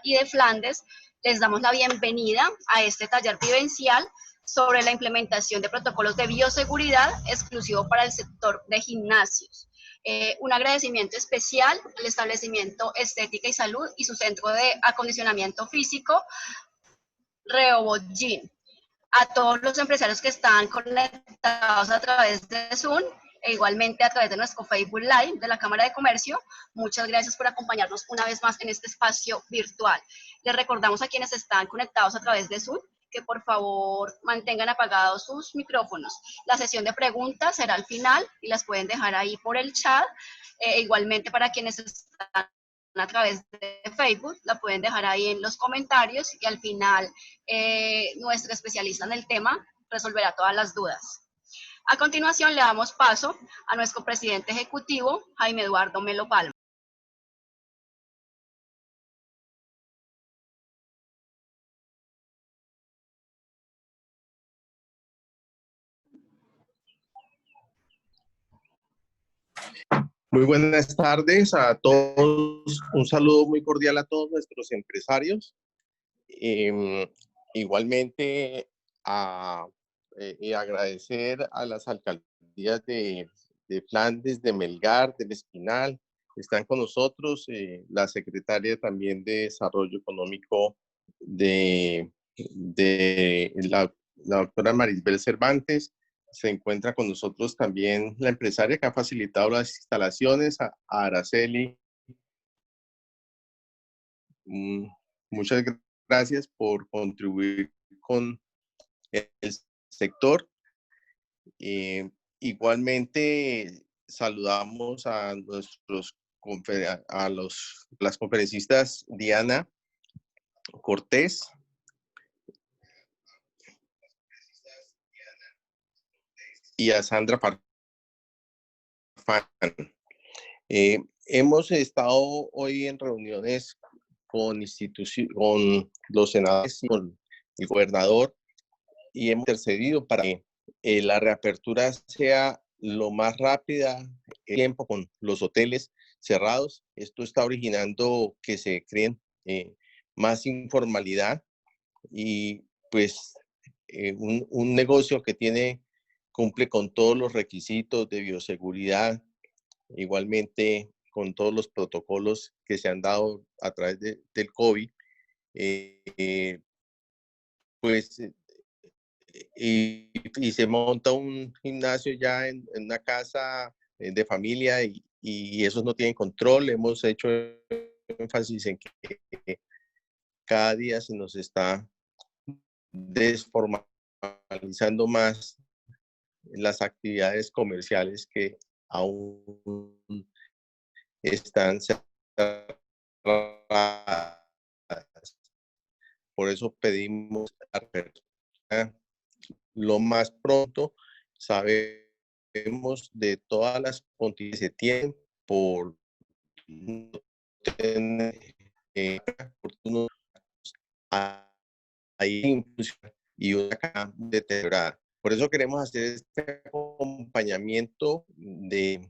y de Flandes, les damos la bienvenida a este taller vivencial sobre la implementación de protocolos de bioseguridad exclusivo para el sector de gimnasios. Un agradecimiento especial al establecimiento Estética y Salud y su centro de acondicionamiento físico, Rehoboth Gym. A todos los empresarios que están conectados a través de Zoom e igualmente a través de nuestro Facebook Live de la Cámara de Comercio, muchas gracias por acompañarnos una vez más en este espacio virtual. Les recordamos a quienes están conectados a través de Zoom que por favor mantengan apagados sus micrófonos. La sesión de preguntas será al final y las pueden dejar ahí por el chat. Igualmente para quienes están a través de Facebook, la pueden dejar ahí en los comentarios y al final nuestro especialista en el tema resolverá todas las dudas. A continuación le damos paso a nuestro presidente ejecutivo, Jaime Eduardo Melo Palma. Muy buenas tardes a todos, un saludo muy cordial a todos nuestros empresarios. Igualmente agradecer a las alcaldías de Flandes, de Melgar, del Espinal, que están con nosotros, la secretaria también de Desarrollo Económico de la doctora Marisbel Cervantes. Se encuentra con nosotros también la empresaria que ha facilitado las instalaciones, a Araceli. Muchas gracias por contribuir con el sector. Igualmente saludamos a las conferencistas Diana Cortés y a Sandra Farfán. Hemos estado hoy en reuniones con los senadores y con el gobernador y hemos intercedido para que la reapertura sea lo más rápida, el tiempo con los hoteles cerrados. Esto está originando que se creen más informalidad y pues un negocio que cumple con todos los requisitos de bioseguridad, igualmente con todos los protocolos que se han dado a través del COVID, pues y se monta un gimnasio ya en una casa de familia y esos no tienen control. Hemos hecho énfasis en que cada día se nos está desformalizando más las actividades comerciales que aún están cerradas. Por eso pedimos apertura lo más pronto. Sabemos de todas las condiciones que se tienen por no tener oportunos ahí y una acá deteriorada. Por eso queremos hacer este acompañamiento de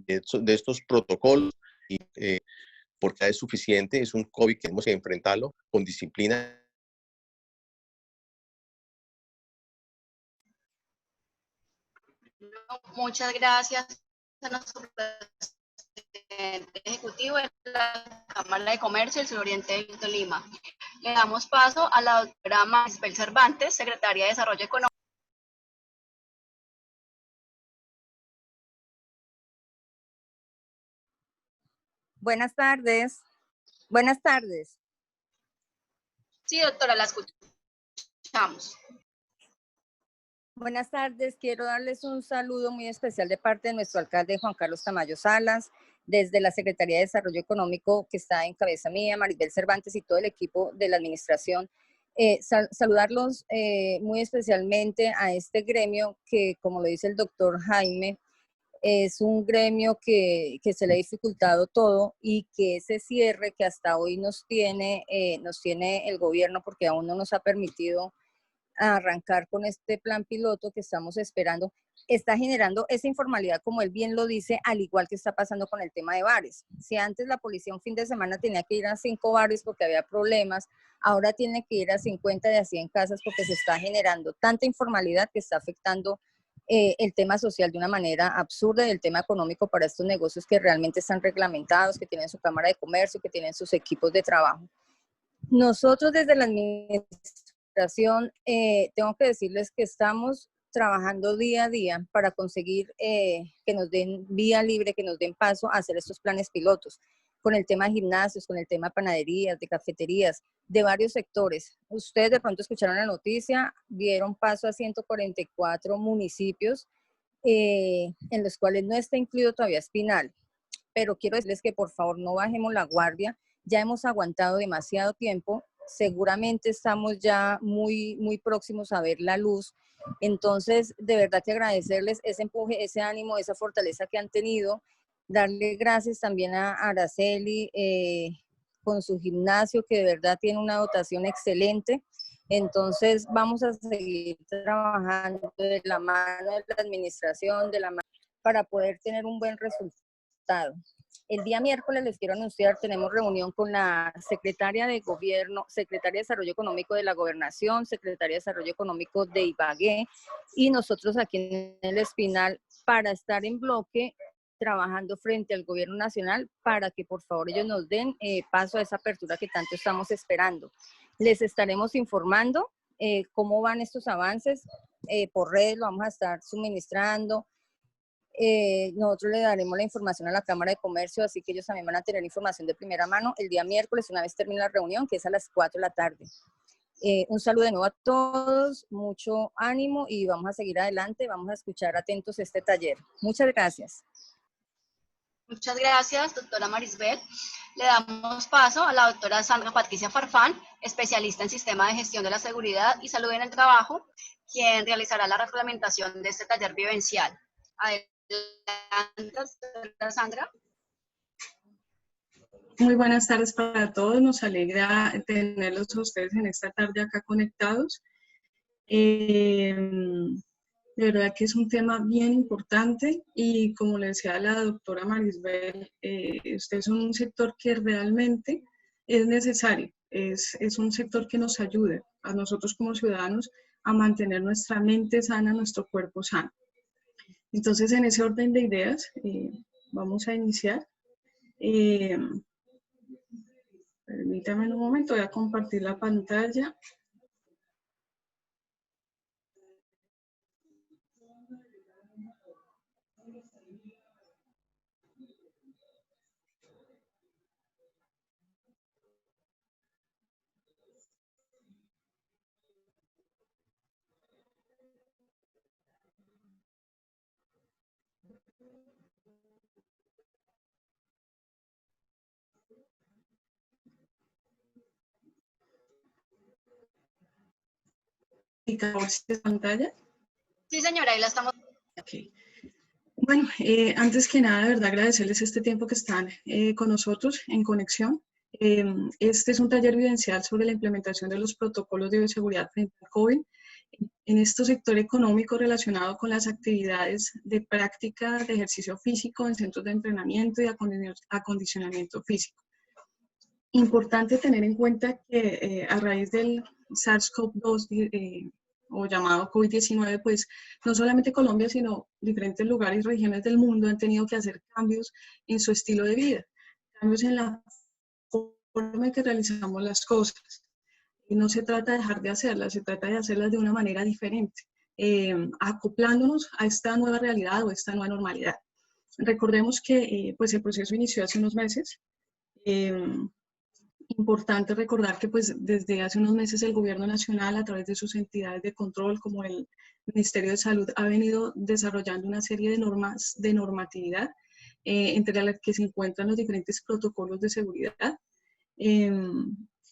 estos protocolos y porque es suficiente, es un COVID que tenemos que enfrentarlo con disciplina. Muchas gracias a nuestro presidente ejecutivo de la Cámara de Comercio del Suroriente de Lima. Le damos paso a la doctora Marisbel Cervantes, secretaria de Desarrollo Económico. Buenas tardes. Buenas tardes. Sí, doctora, la escuchamos. Buenas tardes. Quiero darles un saludo muy especial de parte de nuestro alcalde Juan Carlos Tamayo Salas, desde la Secretaría de Desarrollo Económico que está en cabeza mía, Marisbel Cervantes y todo el equipo de la administración. Saludarlos muy especialmente a este gremio que, como lo dice el doctor Jaime, es un gremio que se le ha dificultado todo y que ese cierre que hasta hoy nos tiene el gobierno, porque aún no nos ha permitido arrancar con este plan piloto que estamos esperando, está generando esa informalidad, como él bien lo dice, al igual que está pasando con el tema de bares. Si antes la policía un fin de semana tenía que ir a 5 bares porque había problemas, ahora tiene que ir a 50 y a 100 casas porque se está generando tanta informalidad que está afectando el tema social de una manera absurda y el tema económico para estos negocios que realmente están reglamentados, que tienen su cámara de comercio, que tienen sus equipos de trabajo. Nosotros desde la administración, tengo que decirles que estamos trabajando día a día para conseguir que nos den vía libre, que nos den paso a hacer estos planes pilotos, con el tema de gimnasios, con el tema de panaderías, de cafeterías, de varios sectores. Ustedes de pronto escucharon la noticia, dieron paso a 144 municipios en los cuales no está incluido todavía Espinal, pero quiero decirles que por favor no bajemos la guardia, ya hemos aguantado demasiado tiempo, seguramente estamos ya muy próximos a ver la luz. Entonces, de verdad que agradecerles ese empuje, ese ánimo, esa fortaleza que han tenido, darle gracias también a Araceli con su gimnasio, que de verdad tiene una dotación excelente. Entonces, vamos a seguir trabajando de la mano de la administración, de la mano para poder tener un buen resultado. El día miércoles les quiero anunciar, tenemos reunión con la secretaria de Gobierno, secretaria de Desarrollo Económico de la Gobernación, secretaria de Desarrollo Económico de Ibagué y nosotros aquí en el Espinal para estar en bloque trabajando frente al Gobierno Nacional para que por favor ellos nos den paso a esa apertura que tanto estamos esperando. Les estaremos informando cómo van estos avances, por redes lo vamos a estar suministrando. Nosotros le daremos la información a la Cámara de Comercio, así que ellos también van a tener información de primera mano el día miércoles, una vez termine la reunión, que es a las 4 de la tarde. Un saludo de nuevo a todos, mucho ánimo y vamos a seguir adelante, vamos a escuchar atentos este taller. Muchas gracias. Muchas gracias, doctora Marisbel. Le damos paso a la doctora Sandra Patricia Farfán, especialista en sistema de gestión de la seguridad y salud en el trabajo, quien realizará la reglamentación de este taller vivencial. Adelante, doctora Sandra. Muy buenas tardes para todos, nos alegra tenerlos a ustedes en esta tarde acá conectados. De verdad que es un tema bien importante y como le decía la doctora Marisbel, ustedes son un sector que realmente es necesario, es un sector que nos ayuda a nosotros como ciudadanos a mantener nuestra mente sana, nuestro cuerpo sano. Entonces, en ese orden de ideas, vamos a iniciar. Permítame un momento, voy a compartir la pantalla. ¿Y pantalla? Sí, señora, ahí la estamos. Okay. Bueno, antes que nada, de verdad, agradecerles este tiempo que están con nosotros en conexión. Este es un taller vivencial sobre la implementación de los protocolos de bioseguridad frente al COVID en este sector económico relacionado con las actividades de práctica de ejercicio físico en centros de entrenamiento y acondicionamiento físico. Importante tener en cuenta que a raíz del SARS-CoV-2 o llamado COVID-19, pues no solamente Colombia, sino diferentes lugares y regiones del mundo han tenido que hacer cambios en su estilo de vida, cambios en la forma en que realizamos las cosas. Y no se trata de dejar de hacerlas, se trata de hacerlas de una manera diferente, acoplándonos a esta nueva realidad o esta nueva normalidad. Recordemos que pues el proceso inició hace unos meses. Importante recordar que pues desde hace unos meses el Gobierno Nacional a través de sus entidades de control como el Ministerio de Salud ha venido desarrollando una serie de normas de normatividad entre las que se encuentran los diferentes protocolos de seguridad.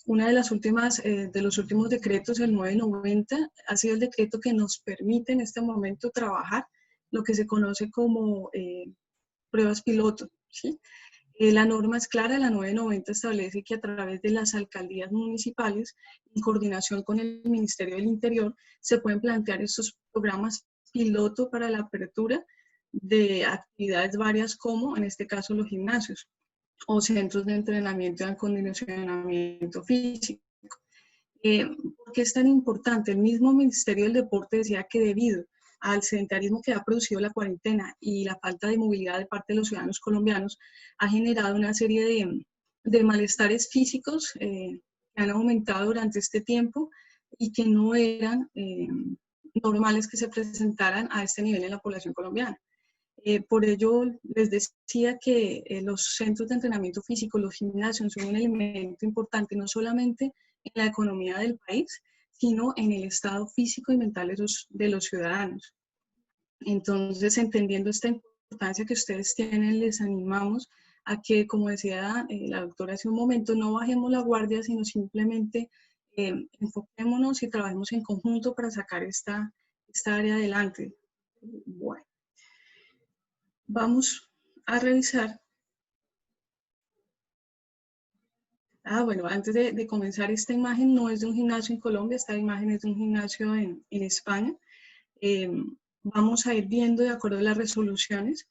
Una de las últimas, de los últimos decretos, el 990, ha sido el decreto que nos permite en este momento trabajar lo que se conoce como pruebas piloto, ¿sí? La norma es clara, la 990 establece que a través de las alcaldías municipales, en coordinación con el Ministerio del Interior, se pueden plantear estos programas piloto para la apertura de actividades varias como, en este caso, los gimnasios o centros de entrenamiento y acondicionamiento físico. ¿Por qué es tan importante? El mismo Ministerio del Deporte decía que debido al sedentarismo que ha producido la cuarentena y la falta de movilidad de parte de los ciudadanos colombianos, ha generado una serie de malestares físicos que han aumentado durante este tiempo y que no eran normales que se presentaran a este nivel en la población colombiana. Por ello, les decía que los centros de entrenamiento físico, los gimnasios, son un elemento importante no solamente en la economía del país, sino en el estado físico y mental de los ciudadanos. Entonces, entendiendo esta importancia que ustedes tienen, les animamos a que, como decía la doctora hace un momento, no bajemos la guardia, sino simplemente enfoquémonos y trabajemos en conjunto para sacar esta área adelante. Bueno. Vamos a revisar. Bueno, antes de comenzar, esta imagen no es de un gimnasio en Colombia, esta imagen es de un gimnasio en España. Vamos a ir viendo, de acuerdo a las resoluciones,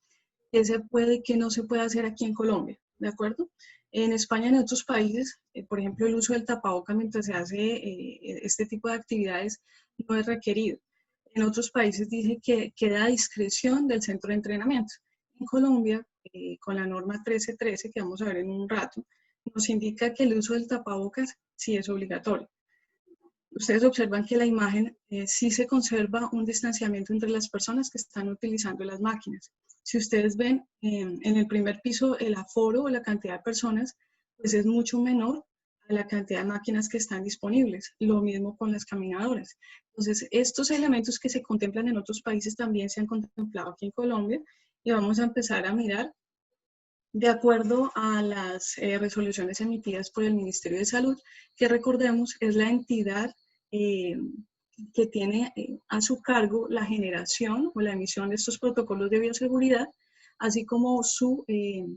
qué se puede y qué no se puede hacer aquí en Colombia, ¿de acuerdo? En España y en otros países, por ejemplo, el uso del tapaboca mientras se hace este tipo de actividades no es requerido. En otros países dice que queda a discreción del centro de entrenamiento. En Colombia, con la norma 1313, que vamos a ver en un rato, nos indica que el uso del tapabocas sí es obligatorio. Ustedes observan que la imagen sí se conserva un distanciamiento entre las personas que están utilizando las máquinas. Si ustedes ven en el primer piso el aforo o la cantidad de personas, pues es mucho menor a la cantidad de máquinas que están disponibles. Lo mismo con las caminadoras. Entonces, estos elementos que se contemplan en otros países también se han contemplado aquí en Colombia y vamos a empezar a mirar de acuerdo a las resoluciones emitidas por el Ministerio de Salud, que recordemos es la entidad que tiene a su cargo la generación o la emisión de estos protocolos de bioseguridad, así como su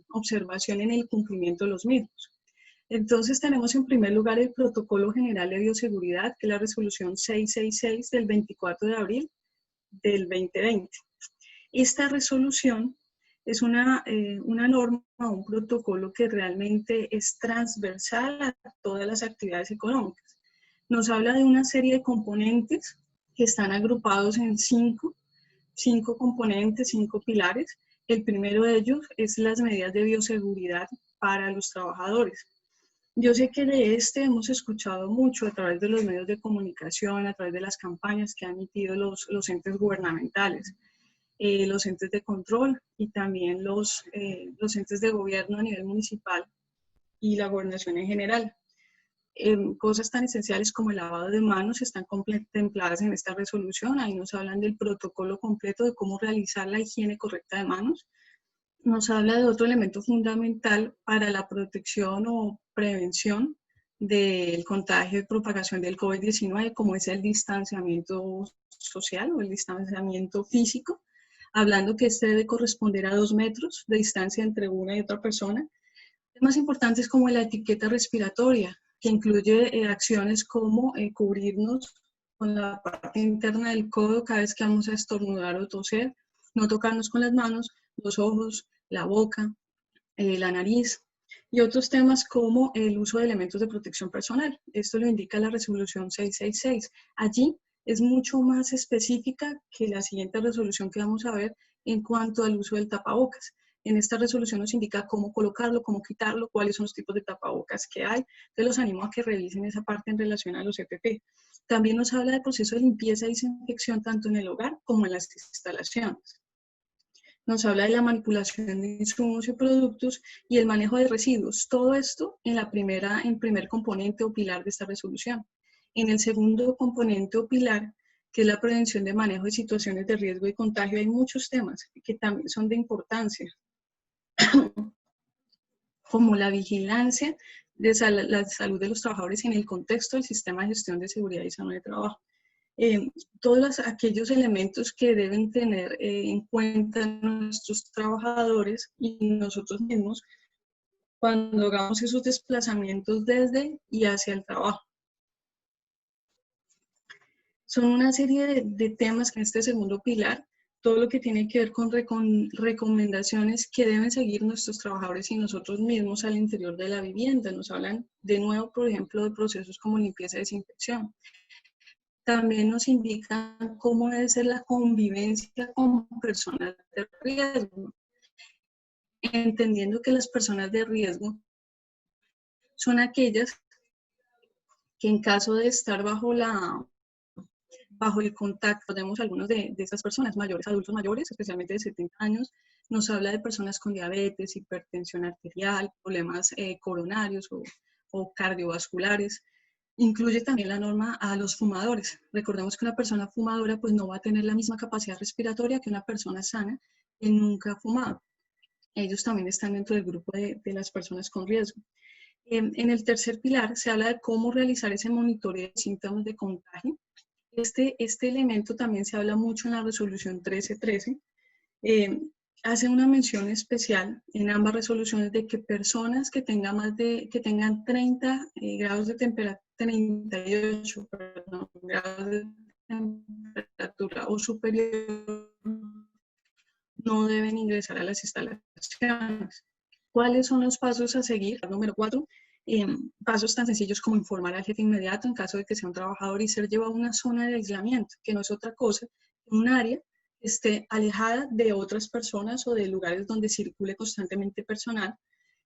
observación en el cumplimiento de los mismos. Entonces tenemos en primer lugar el Protocolo General de Bioseguridad, que es la resolución 666 del 24 de abril del 2020. Esta resolución es una norma, un protocolo que realmente es transversal a todas las actividades económicas. Nos habla de una serie de componentes que están agrupados en cinco componentes, 5 pilares. El primero de ellos es las medidas de bioseguridad para los trabajadores. Yo sé que de este hemos escuchado mucho a través de los medios de comunicación, a través de las campañas que han emitido los entes gubernamentales, los entes de control y también los entes de gobierno a nivel municipal y la gobernación en general. Cosas tan esenciales como el lavado de manos están contempladas en esta resolución. Ahí nos hablan del protocolo completo de cómo realizar la higiene correcta de manos. Nos habla de otro elemento fundamental para la protección o prevención del contagio y propagación del COVID-19, como es el distanciamiento social o el distanciamiento físico, hablando que este debe corresponder a 2 metros de distancia entre una y otra persona. Temas importantes como la etiqueta respiratoria, que incluye acciones como cubrirnos con la parte interna del codo cada vez que vamos a estornudar o toser, no tocarnos con las manos, los ojos, la boca, la nariz, y otros temas como el uso de elementos de protección personal. Esto lo indica la resolución 666. Allí es mucho más específica que la siguiente resolución que vamos a ver en cuanto al uso del tapabocas. En esta resolución nos indica cómo colocarlo, cómo quitarlo, cuáles son los tipos de tapabocas que hay. Entonces los animo a que revisen esa parte en relación a los EPP. También nos habla del proceso de limpieza y desinfección tanto en el hogar como en las instalaciones. Nos habla de la manipulación de insumos y productos y el manejo de residuos. Todo esto en primer componente o pilar de esta resolución. En el segundo componente o pilar, que es la prevención de manejo de situaciones de riesgo y contagio, hay muchos temas que también son de importancia, como la vigilancia de la salud de los trabajadores en el contexto del sistema de gestión de seguridad y salud de trabajo. Todos aquellos elementos que deben tener en cuenta nuestros trabajadores y nosotros mismos cuando hagamos esos desplazamientos desde y hacia el trabajo. Son una serie de temas que en este segundo pilar, todo lo que tiene que ver con recomendaciones que deben seguir nuestros trabajadores y nosotros mismos al interior de la vivienda. Nos hablan de nuevo, por ejemplo, de procesos como limpieza y desinfección. También nos indican cómo debe ser la convivencia con personas de riesgo, entendiendo que las personas de riesgo son aquellas que en caso de estar bajo el contacto, tenemos algunos de esas personas mayores, adultos mayores, especialmente de 70 años, nos habla de personas con diabetes, hipertensión arterial, problemas coronarios o cardiovasculares. Incluye también la norma a los fumadores. Recordemos que una persona fumadora pues no va a tener la misma capacidad respiratoria que una persona sana que nunca ha fumado. Ellos también están dentro del grupo de las personas con riesgo. En el tercer pilar se habla de cómo realizar ese monitoreo de síntomas de contagio. Este elemento también se habla mucho en la resolución 1313. Hace una mención especial en ambas resoluciones de que personas que tengan 30 grados de temperatura, 38 grados de temperatura o superior no deben ingresar a las instalaciones. ¿Cuáles son los pasos a seguir? Número 4, pasos tan sencillos como informar al jefe inmediato en caso de que sea un trabajador y ser llevado a una zona de aislamiento, que no es otra cosa que un área que esté alejada de otras personas o de lugares donde circule constantemente personal.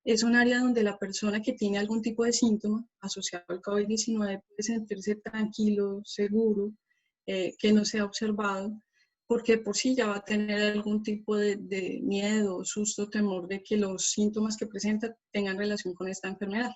Es un área donde la persona que tiene algún tipo de síntoma asociado al COVID-19 puede sentirse tranquilo, seguro, que no sea observado, porque por sí ya va a tener algún tipo de miedo, susto, temor de que los síntomas que presenta tengan relación con esta enfermedad.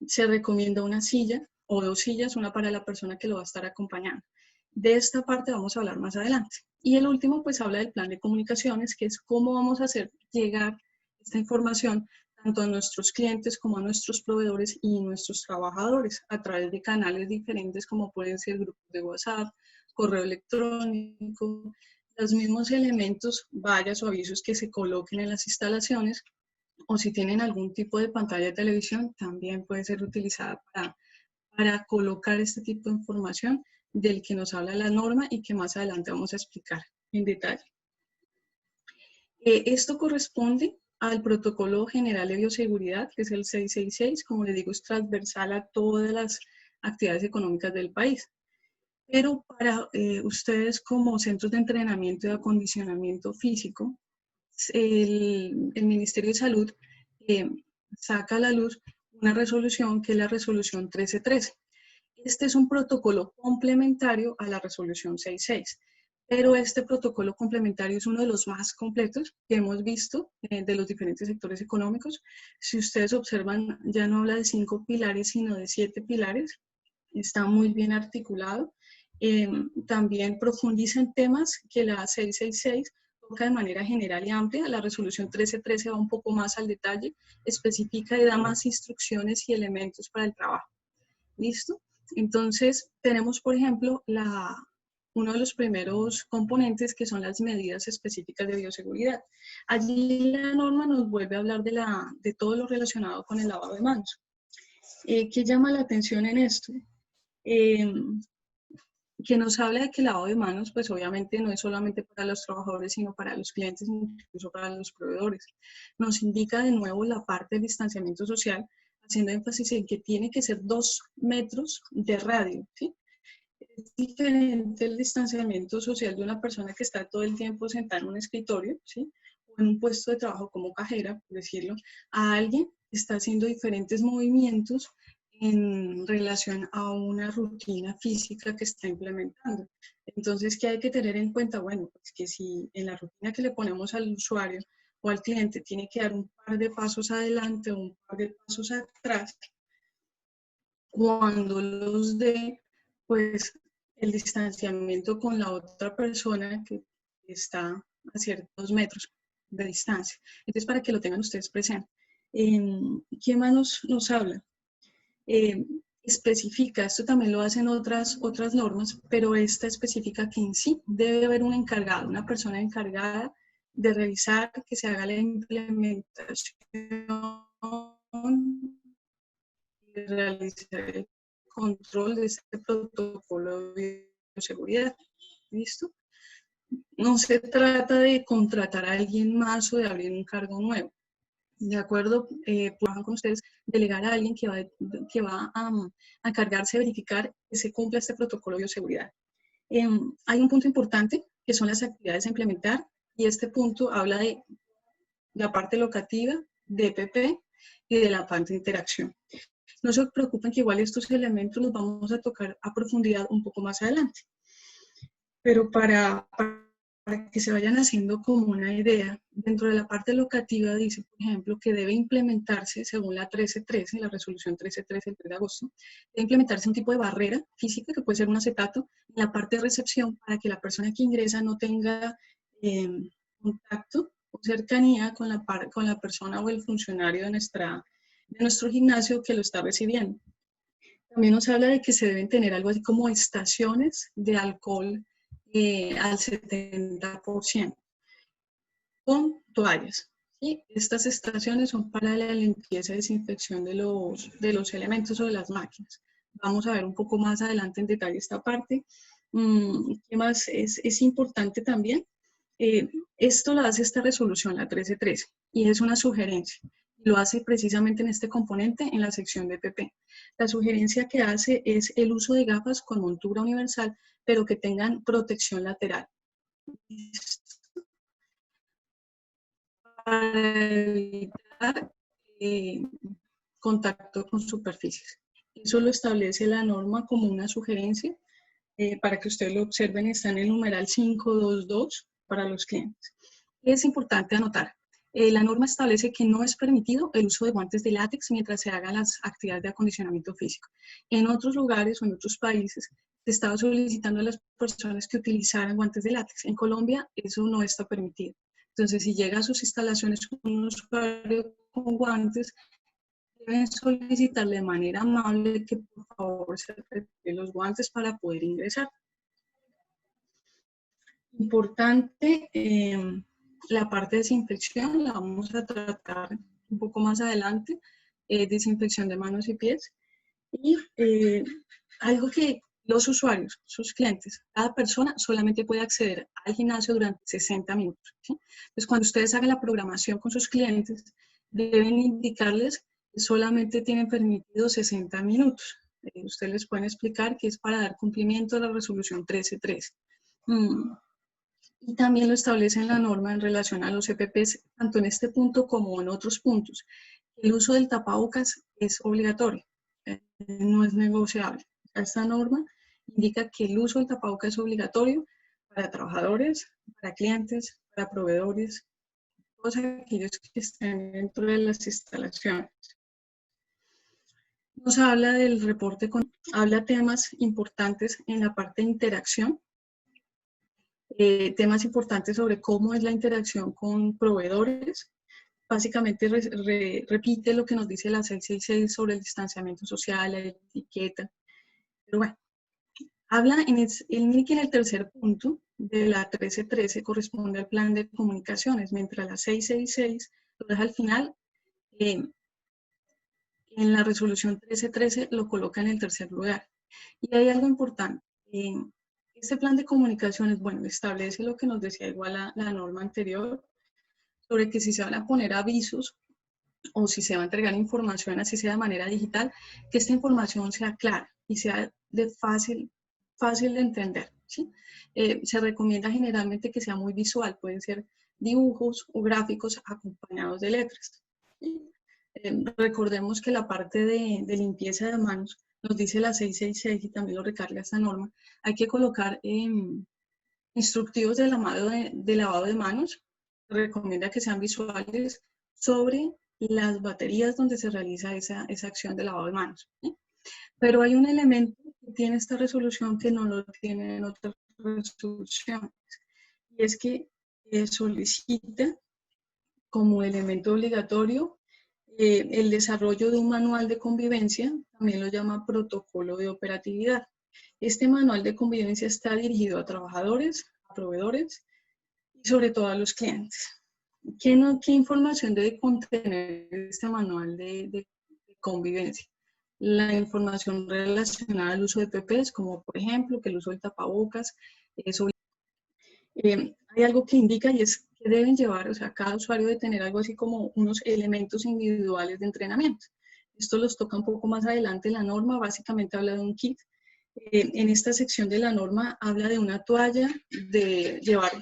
Se recomienda una silla o 2 sillas, una para la persona que lo va a estar acompañando. De esta parte vamos a hablar más adelante. Y el último pues habla del plan de comunicaciones, que es cómo vamos a hacer llegar esta información tanto a nuestros clientes como a nuestros proveedores y nuestros trabajadores a través de canales diferentes como pueden ser grupos de WhatsApp, correo electrónico, los mismos elementos, vallas o avisos que se coloquen en las instalaciones, o si tienen algún tipo de pantalla de televisión, también puede ser utilizada para colocar este tipo de información del que nos habla la norma y que más adelante vamos a explicar en detalle. Esto corresponde al Protocolo General de Bioseguridad, que es el 666, como les digo, es transversal a todas las actividades económicas del país. Pero para ustedes como centros de entrenamiento y acondicionamiento físico, el Ministerio de Salud saca a la luz una resolución que es la resolución 1313. Este es un protocolo complementario a la resolución 66, pero este protocolo complementario es uno de los más completos que hemos visto de los diferentes sectores económicos. Si ustedes observan, ya no habla de 5 pilares, sino de 7 pilares. Está muy bien articulado. También profundiza en temas que la 666 toca de manera general y amplia. La resolución 1313 va un poco más al detalle, especifica y da más instrucciones y elementos para el trabajo. ¿Listo? Entonces, tenemos, por ejemplo, uno de los primeros componentes que son las medidas específicas de bioseguridad. Allí la norma nos vuelve a hablar de todo lo relacionado con el lavado de manos. ¿Qué llama la atención en esto? Que nos habla de que el lavado de manos, pues obviamente no es solamente para los trabajadores, sino para los clientes, incluso para los proveedores. Nos indica de nuevo la parte del distanciamiento social, haciendo énfasis en que tiene que ser 2 metros de radio, ¿sí? Es diferente el distanciamiento social de una persona que está todo el tiempo sentada en un escritorio, ¿sí? O en un puesto de trabajo como cajera, por decirlo, a alguien que está haciendo diferentes movimientos en relación a una rutina física que está implementando. Entonces, ¿qué hay que tener en cuenta? Bueno, pues que si en la rutina que le ponemos al usuario o al cliente tiene que dar un par de pasos adelante o un par de pasos atrás, cuando los dé, pues el distanciamiento con la otra persona que está a ciertos metros de distancia. Entonces, para que lo tengan ustedes presente. ¿Qué más nos habla? Especifica, esto también lo hacen otras normas, pero esta especifica que en sí debe haber un encargado, una persona encargada de revisar que se haga la implementación y realizar el control de este protocolo de bioseguridad. ¿Listo? No se trata de contratar a alguien más o de abrir un cargo nuevo. De acuerdo, trabajan con ustedes, delegar a alguien que va a encargarse de verificar que se cumpla este protocolo de bioseguridad. Hay un punto importante que son las actividades a implementar, y este punto habla de la parte locativa, de EPP y de la parte de interacción. No se preocupen que igual estos elementos los vamos a tocar a profundidad un poco más adelante. Pero para que se vayan haciendo como una idea, dentro de la parte locativa dice, por ejemplo, que debe implementarse, según la 1313, la resolución 1313 del 3 de agosto, debe implementarse un tipo de barrera física, que puede ser un acetato, en la parte de recepción, para que la persona que ingresa no tenga contacto o cercanía con la persona o el funcionario de nuestro gimnasio que lo está recibiendo. También nos habla de que se deben tener algo así como estaciones de alcohol al 70%, con toallas. ¿Sí? Estas estaciones son para la limpieza y desinfección de los elementos o de las máquinas. Vamos a ver un poco más adelante en detalle esta parte. ¿Qué más es importante también? Esto lo hace esta resolución, la 1313, y es una sugerencia. Lo hace precisamente en este componente, en la sección de EPP. La sugerencia que hace es el uso de gafas con montura universal, pero que tengan protección lateral, para evitar contacto con superficies. Eso lo establece la norma como una sugerencia. Para que ustedes lo observen, está en el numeral 522 para los clientes. Es importante anotar, la norma establece que no es permitido el uso de guantes de látex mientras se hagan las actividades de acondicionamiento físico. En otros lugares o en otros países se estaba solicitando a las personas que utilizaran guantes de látex. En Colombia eso no está permitido. Entonces, si llega a sus instalaciones un usuario con guantes, deben solicitarle de manera amable que por favor se retire los guantes para poder ingresar. Importante, la parte de desinfección la vamos a tratar un poco más adelante, desinfección de manos y pies. Y algo que los usuarios, sus clientes, cada persona solamente puede acceder al gimnasio durante 60 minutos. ¿Sí? Entonces, cuando ustedes hagan la programación con sus clientes, deben indicarles que solamente tienen permitido 60 minutos. Ustedes les pueden explicar que es para dar cumplimiento a la resolución 1313. Y también lo establece en la norma en relación a los EPPs, tanto en este punto como en otros puntos. El uso del tapabocas es obligatorio, no es negociable. Esta norma indica que el uso del tapabocas es obligatorio para trabajadores, para clientes, para proveedores, todos aquellos que estén dentro de las instalaciones. Nos habla del reporte, habla temas importantes en la parte de interacción, temas importantes sobre cómo es la interacción con proveedores. Básicamente repite lo que nos dice la 666 sobre el distanciamiento social, la etiqueta. Pero bueno, habla en el tercer punto de la 1313 corresponde al plan de comunicaciones, mientras la 666 lo deja al final. En la resolución 1313 lo coloca en el tercer lugar. Y hay algo importante. Este plan de comunicaciones, bueno, establece lo que nos decía igual la norma anterior, sobre que si se van a poner avisos o si se va a entregar información, así sea de manera digital, que esta información sea clara y sea de fácil de entender. ¿Sí? Se recomienda generalmente que sea muy visual, pueden ser dibujos o gráficos acompañados de letras. ¿Sí? Recordemos que la parte de limpieza de manos nos dice la 666 y también lo recarga esta norma. Hay que colocar instructivos de lavado de manos. Recomienda que sean visuales sobre las baterías donde se realiza esa acción de lavado de manos. ¿Sí? Pero hay un elemento que tiene esta resolución que no lo tiene en otras resoluciones, y es que solicita como elemento obligatorio el desarrollo de un manual de convivencia, también lo llama protocolo de operatividad. Este manual de convivencia está dirigido a trabajadores, a proveedores y sobre todo a los clientes. ¿Qué información debe contener este manual de convivencia? la información relacionada al uso de PPs, como por ejemplo que el uso del tapabocas. Hay algo que indica y es que deben llevar, o sea, cada usuario debe tener algo así como unos elementos individuales de entrenamiento. Esto los toca un poco más adelante la norma, básicamente habla de un kit. En esta sección de la norma habla de una toalla, de llevar,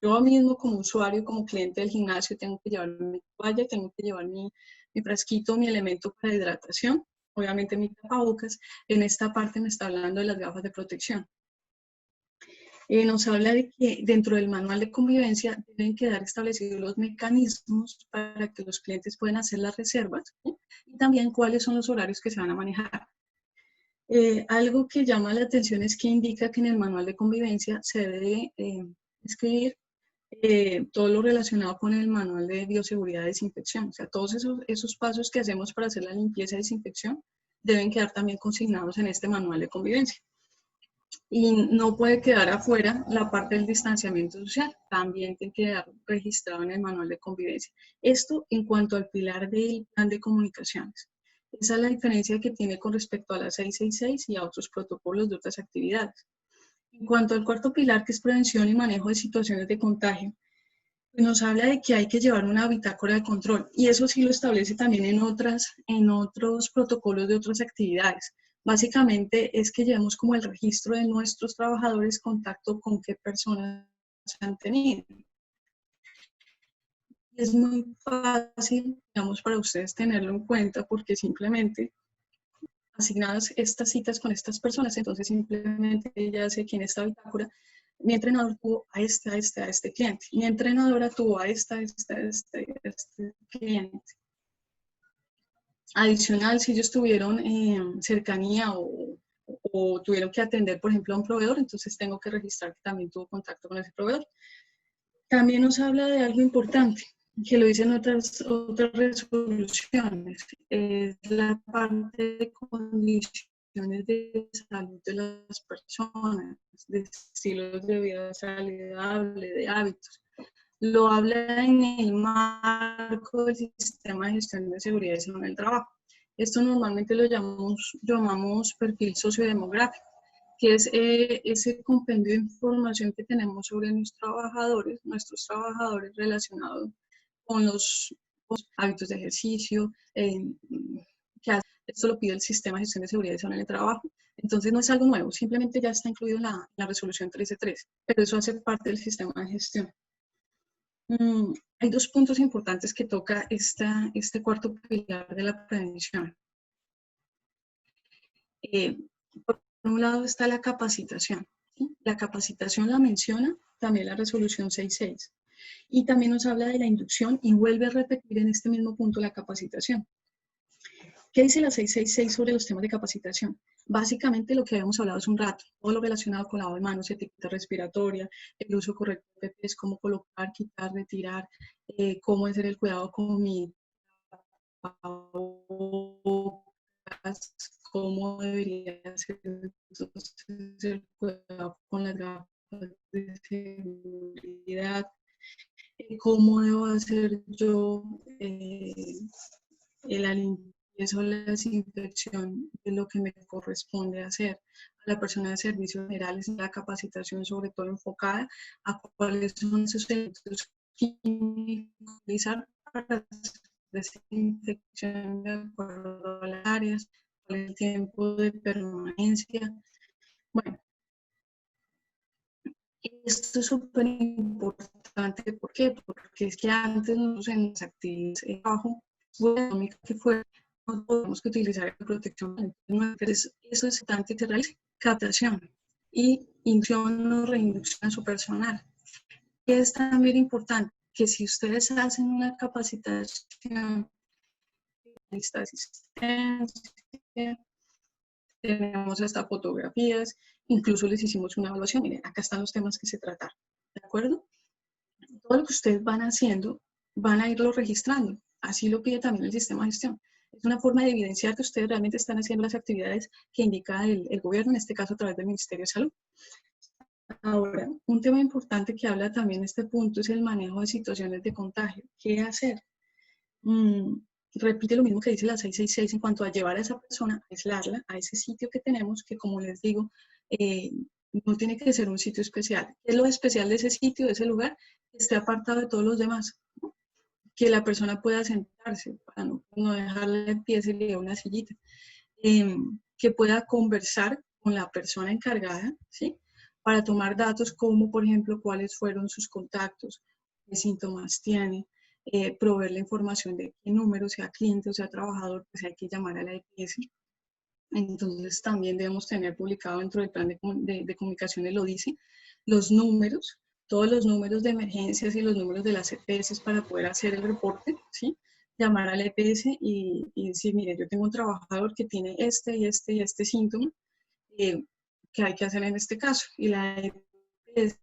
yo mismo como usuario, como cliente del gimnasio, tengo que llevar mi toalla, tengo que llevar mi frasquito, mi elemento para hidratación, obviamente mi tapabocas. En esta parte me está hablando de las gafas de protección. Nos habla de que dentro del manual de convivencia deben quedar establecidos los mecanismos para que los clientes puedan hacer las reservas, ¿sí? Y también cuáles son los horarios que se van a manejar. Algo que llama la atención es que indica que en el manual de convivencia se debe escribir todo lo relacionado con el manual de bioseguridad y desinfección. O sea, todos esos pasos que hacemos para hacer la limpieza y desinfección deben quedar también consignados en este manual de convivencia. Y no puede quedar afuera la parte del distanciamiento social, también tiene que quedar registrado en el manual de convivencia. Esto en cuanto al pilar del plan de comunicaciones. Esa es la diferencia que tiene con respecto a la 666 y a otros protocolos de otras actividades. En cuanto al cuarto pilar, que es prevención y manejo de situaciones de contagio, nos habla de que hay que llevar una bitácora de control, y eso sí lo establece también en otros protocolos de otras actividades. Básicamente es que llevemos como el registro de nuestros trabajadores, contacto con qué personas han tenido. Es muy fácil, digamos, para ustedes tenerlo en cuenta porque simplemente asignadas estas citas con estas personas, entonces simplemente ya sé que en esta bitácora mi entrenador tuvo a este cliente, mi entrenadora tuvo a este cliente. Adicional, si ellos tuvieron cercanía o tuvieron que atender, por ejemplo, a un proveedor, entonces tengo que registrar que también tuvo contacto con ese proveedor. También nos habla de algo importante, que lo dicen otras resoluciones, es la parte de condiciones de salud de las personas, de estilos de vida saludable, de hábitos. Lo habla en el marco del sistema de gestión de seguridad y salud en el trabajo. Esto normalmente lo llamamos perfil sociodemográfico, que es ese compendio de información que tenemos sobre nuestros trabajadores relacionados con los hábitos de ejercicio, esto lo pide el sistema de gestión de seguridad y salud en el trabajo. Entonces no es algo nuevo, simplemente ya está incluido en la resolución 13.3, pero eso hace parte del sistema de gestión. Hay dos puntos importantes que toca este cuarto pilar de la prevención. Por un lado está la capacitación, ¿sí? La capacitación la menciona también la resolución 6.6 y también nos habla de la inducción y vuelve a repetir en este mismo punto la capacitación. ¿Qué dice la 666 sobre los temas de capacitación? Básicamente lo que habíamos hablado hace un rato, todo lo relacionado con lavado de manos, etiqueta respiratoria, el uso correcto de PPs, cómo colocar, quitar, retirar, cómo hacer el cuidado con mi tapabocas, cómo debería hacer el cuidado con las gafas de seguridad, cómo debo hacer yo la limpieza o la desinfección de lo que me corresponde hacer. A la persona de servicios generales, la capacitación sobre todo enfocada a cuáles son esos elementos químicos utilizar para desinfección de acuerdo a las áreas, cuál es el tiempo de permanencia. Bueno, esto es súper importante. ¿Por qué? Porque es que antes nosotros en las actividades de trabajo, que fue, no podemos utilizar la protección. Entonces, eso es importante que se realice captación y inducción o reinducción a su personal. Y es también importante que si ustedes hacen una capacitación, lista de asistencia, tenemos hasta fotografías, incluso les hicimos una evaluación. Miren, acá están los temas que se trataron, ¿de acuerdo? Todo lo que ustedes van haciendo, van a irlo registrando. Así lo pide también el sistema de gestión. Es una forma de evidenciar que ustedes realmente están haciendo las actividades que indica el gobierno, en este caso a través del Ministerio de Salud. Ahora, un tema importante que habla también este punto es el manejo de situaciones de contagio. ¿Qué hacer? repite lo mismo que dice la 666 en cuanto a llevar a esa persona, a aislarla a ese sitio que tenemos, que como les digo, no tiene que ser un sitio especial. ¿Qué es lo especial de ese sitio, de ese lugar? Que esté apartado de todos los demás, que la persona pueda sentarse para no dejarle en pie, se le dé una sillita, que pueda conversar con la persona encargada, ¿sí? Para tomar datos como, por ejemplo, cuáles fueron sus contactos, qué síntomas tiene, proveer la información de qué número, sea cliente o sea trabajador, pues hay que llamar a la EPS. Entonces también debemos tener publicado dentro del plan de comunicaciones, lo dice, los números, todos los números de emergencias y los números de las EPS para poder hacer el reporte, ¿sí? Llamar a la EPS y decir, mire, yo tengo un trabajador que tiene este y este y este síntoma, ¿qué hay que hacer en este caso? Y la EPS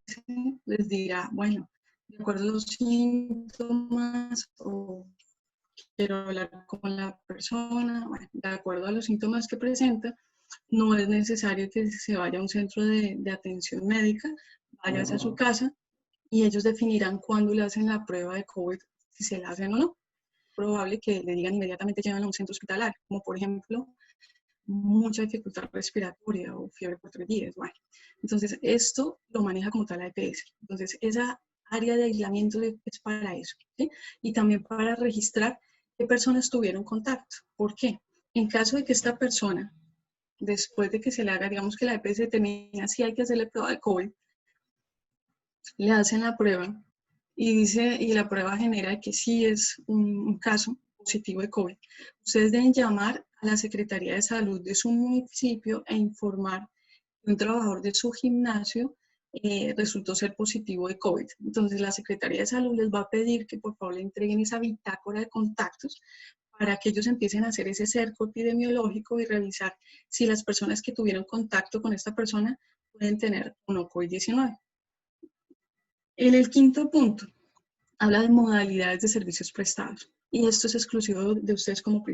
les dirá, bueno, de acuerdo a los síntomas, o quiero hablar con la persona, bueno, de acuerdo a los síntomas que presenta, no es necesario que se vaya a un centro de atención médica, váyase a su casa y ellos definirán cuándo le hacen la prueba de COVID, si se la hacen o no. Es probable que le digan inmediatamente lleven a un centro hospitalario, como por ejemplo mucha dificultad respiratoria o fiebre por 3 días. Bueno, entonces esto lo maneja como tal la EPS. Entonces esa área de aislamiento es para eso, ¿sí? Y también para registrar qué personas tuvieron contacto. ¿Por qué? En caso de que esta persona, después de que se le haga, digamos que la EPS determina si hay que hacerle prueba de COVID, le hacen la prueba y dice, y la prueba genera que sí es un caso positivo de COVID. Ustedes deben llamar a la Secretaría de Salud de su municipio e informar que un trabajador de su gimnasio resultó ser positivo de COVID. Entonces la Secretaría de Salud les va a pedir que por favor le entreguen esa bitácora de contactos para que ellos empiecen a hacer ese cerco epidemiológico y revisar si las personas que tuvieron contacto con esta persona pueden tener o no COVID-19. En el quinto punto, habla de modalidades de servicios prestados. Y esto es exclusivo de ustedes como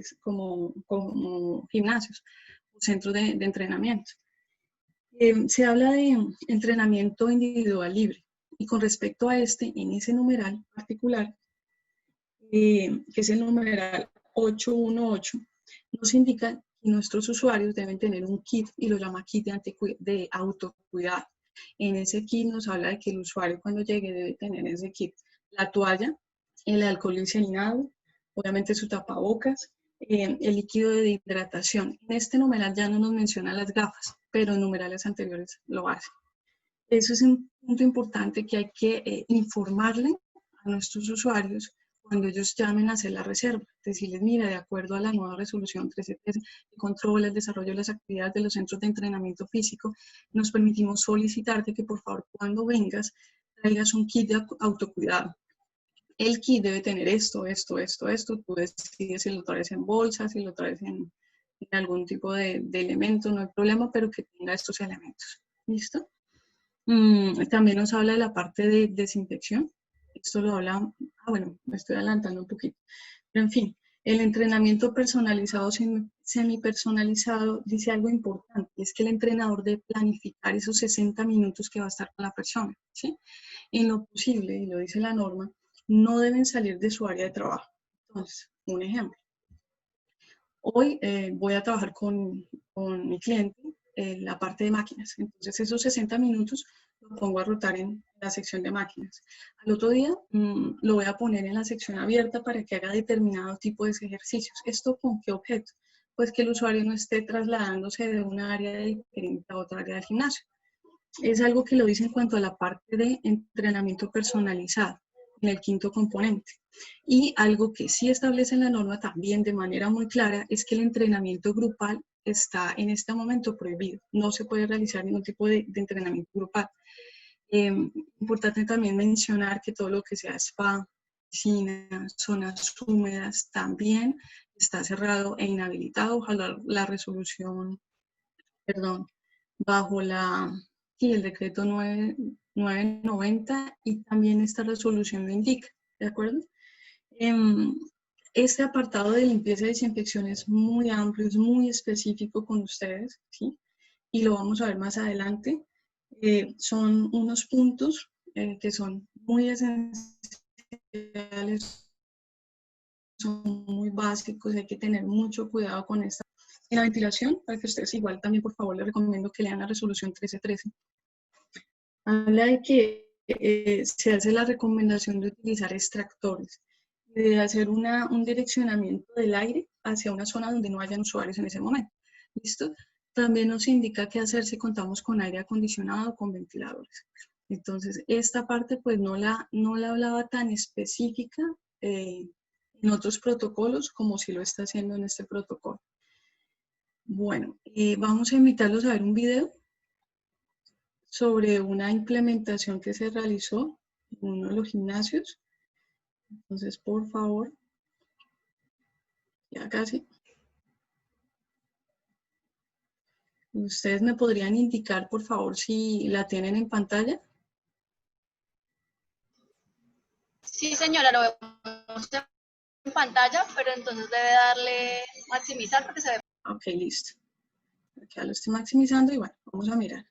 gimnasios o centros de entrenamiento. Se habla de entrenamiento individual libre. Y con respecto a este, en ese numeral particular, que es el numeral 818, nos indica que nuestros usuarios deben tener un kit, y lo llama kit de autocuidado. En ese kit nos habla de que el usuario cuando llegue debe tener ese kit la toalla, el alcohol glicerinado, obviamente su tapabocas, el líquido de hidratación. En este numeral ya no nos menciona las gafas, pero en numerales anteriores lo hace. Eso es un punto importante que hay que informarle a nuestros usuarios cuando ellos llamen a hacer la reserva. Decirles, mira, de acuerdo a la nueva resolución 1313 que controla el desarrollo de las actividades de los centros de entrenamiento físico, nos permitimos solicitarte que por favor cuando vengas traigas un kit de autocuidado. El kit debe tener esto. Tú decides si lo traes en bolsas, si lo traes en algún tipo de elemento, no hay problema, pero que tenga estos elementos. ¿Listo? También nos habla de la parte de desinfección. Esto lo habla, bueno, me estoy adelantando un poquito. Pero en fin, el entrenamiento personalizado, semipersonalizado, dice algo importante, y es que el entrenador debe planificar esos 60 minutos que va a estar con la persona, ¿sí? En lo posible, y lo dice la norma, no deben salir de su área de trabajo. Entonces, un ejemplo. Hoy voy a trabajar con mi cliente la parte de máquinas. Entonces, esos 60 minutos lo pongo a rotar en la sección de máquinas. Al otro día lo voy a poner en la sección abierta para que haga determinado tipo de ejercicios. ¿Esto con qué objeto? Pues que el usuario no esté trasladándose de una área diferente a otra área del gimnasio. Es algo que lo dice en cuanto a la parte de entrenamiento personalizado, en el quinto componente. Y algo que sí establece en la norma también de manera muy clara es que el entrenamiento grupal está en este momento prohibido. No se puede realizar ningún tipo de entrenamiento grupal. Importante también mencionar que todo lo que sea spa, piscinas, zonas húmedas también está cerrado e inhabilitado bajo la resolución, bajo el decreto 990 y también esta resolución lo indica, ¿de acuerdo? Este apartado de limpieza y desinfección es muy amplio, es muy específico con ustedes, ¿sí? Y lo vamos a ver más adelante. Son unos puntos que son muy esenciales son muy básicos, hay que tener mucho cuidado con esta. En la ventilación, para que ustedes igual también por favor les recomiendo que lean la resolución 1313. Habla de que se hace la recomendación de utilizar extractores, de hacer un direccionamiento del aire hacia una zona donde no hayan usuarios en ese momento. ¿Listo? También nos indica qué hacer si contamos con aire acondicionado o con ventiladores. Entonces, esta parte pues no la hablaba tan específica en otros protocolos como si lo está haciendo en este protocolo. Bueno, vamos a invitarlos a ver un video sobre una implementación que se realizó en uno de los gimnasios. Entonces, por favor, ya casi. ¿Ustedes me podrían indicar, por favor, si la tienen en pantalla? Sí, señora, lo vemos en pantalla, pero entonces debe darle maximizar porque se ve. Ok, listo. Ya lo estoy maximizando y bueno, vamos a mirar.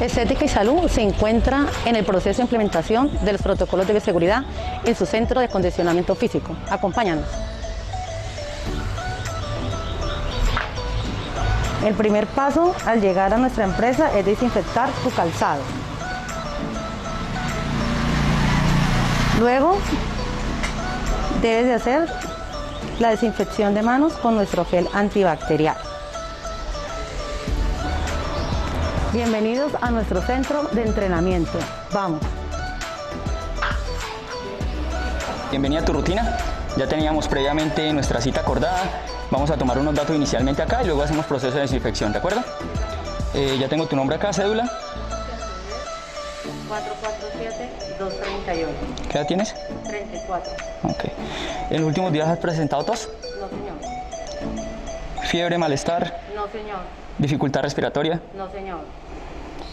Estética y Salud se encuentra en el proceso de implementación de los protocolos de bioseguridad en su centro de condicionamiento físico. Acompáñanos. El primer paso al llegar a nuestra empresa es desinfectar tu calzado. Luego debes de hacer la desinfección de manos con nuestro gel antibacterial. Bienvenidos a nuestro centro de entrenamiento. Vamos. Bienvenida a tu rutina. Ya teníamos previamente nuestra cita acordada. Vamos a tomar unos datos inicialmente acá y luego hacemos proceso de desinfección, ¿de acuerdo? Ya tengo tu nombre acá, cédula. 447-231. ¿Qué edad tienes? 34. Ok. ¿En los últimos días has presentado tos? No, señor. ¿Fiebre, malestar? No, señor. ¿Dificultad respiratoria? No, señor.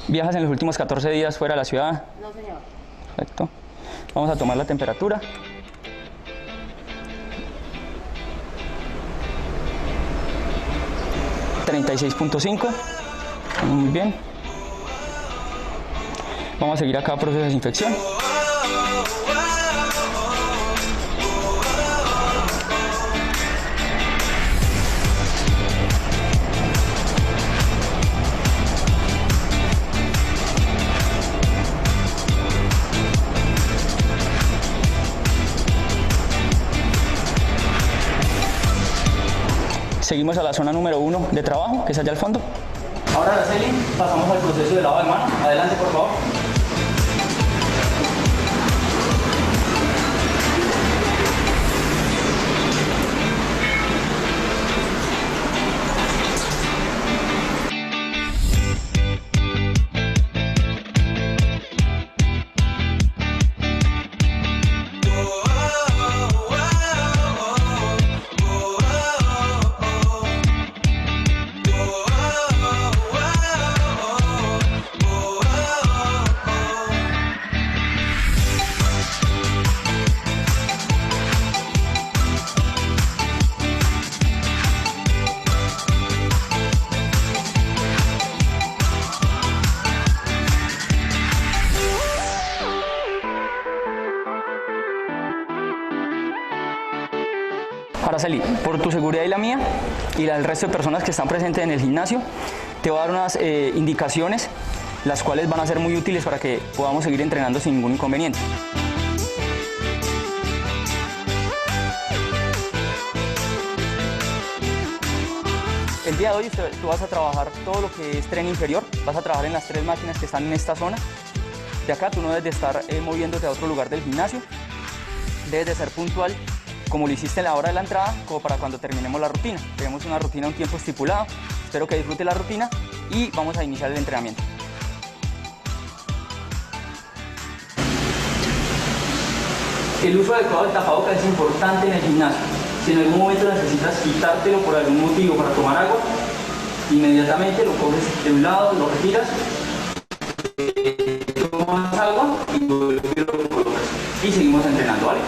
¿Viajas en los últimos 14 días fuera de la ciudad? No, señor. Perfecto. Vamos a tomar la temperatura. $36.5. Muy bien. Vamos a seguir acá proceso de desinfección. Seguimos a la zona número 1 de trabajo, que es allá al fondo. Ahora, Araceli, pasamos al proceso de lavado de manos. Adelante, por favor. Araceli, por tu seguridad y la mía, y la del resto de personas que están presentes en el gimnasio, te voy a dar unas indicaciones, las cuales van a ser muy útiles para que podamos seguir entrenando sin ningún inconveniente. El día de hoy tú vas a trabajar todo lo que es tren inferior, vas a trabajar en las 3 máquinas que están en esta zona. De acá tú no debes de estar moviéndote a otro lugar del gimnasio, debes de ser puntual como lo hiciste en la hora de la entrada, como para cuando terminemos la rutina. Tenemos una rutina a un tiempo estipulado, espero que disfrutes la rutina y vamos a iniciar el entrenamiento. El uso adecuado del tapabocas es importante en el gimnasio. Si en algún momento necesitas quitártelo por algún motivo para tomar agua, inmediatamente lo coges de un lado, lo retiras, tomas agua y lo colocas. Y seguimos entrenando, ¿vale?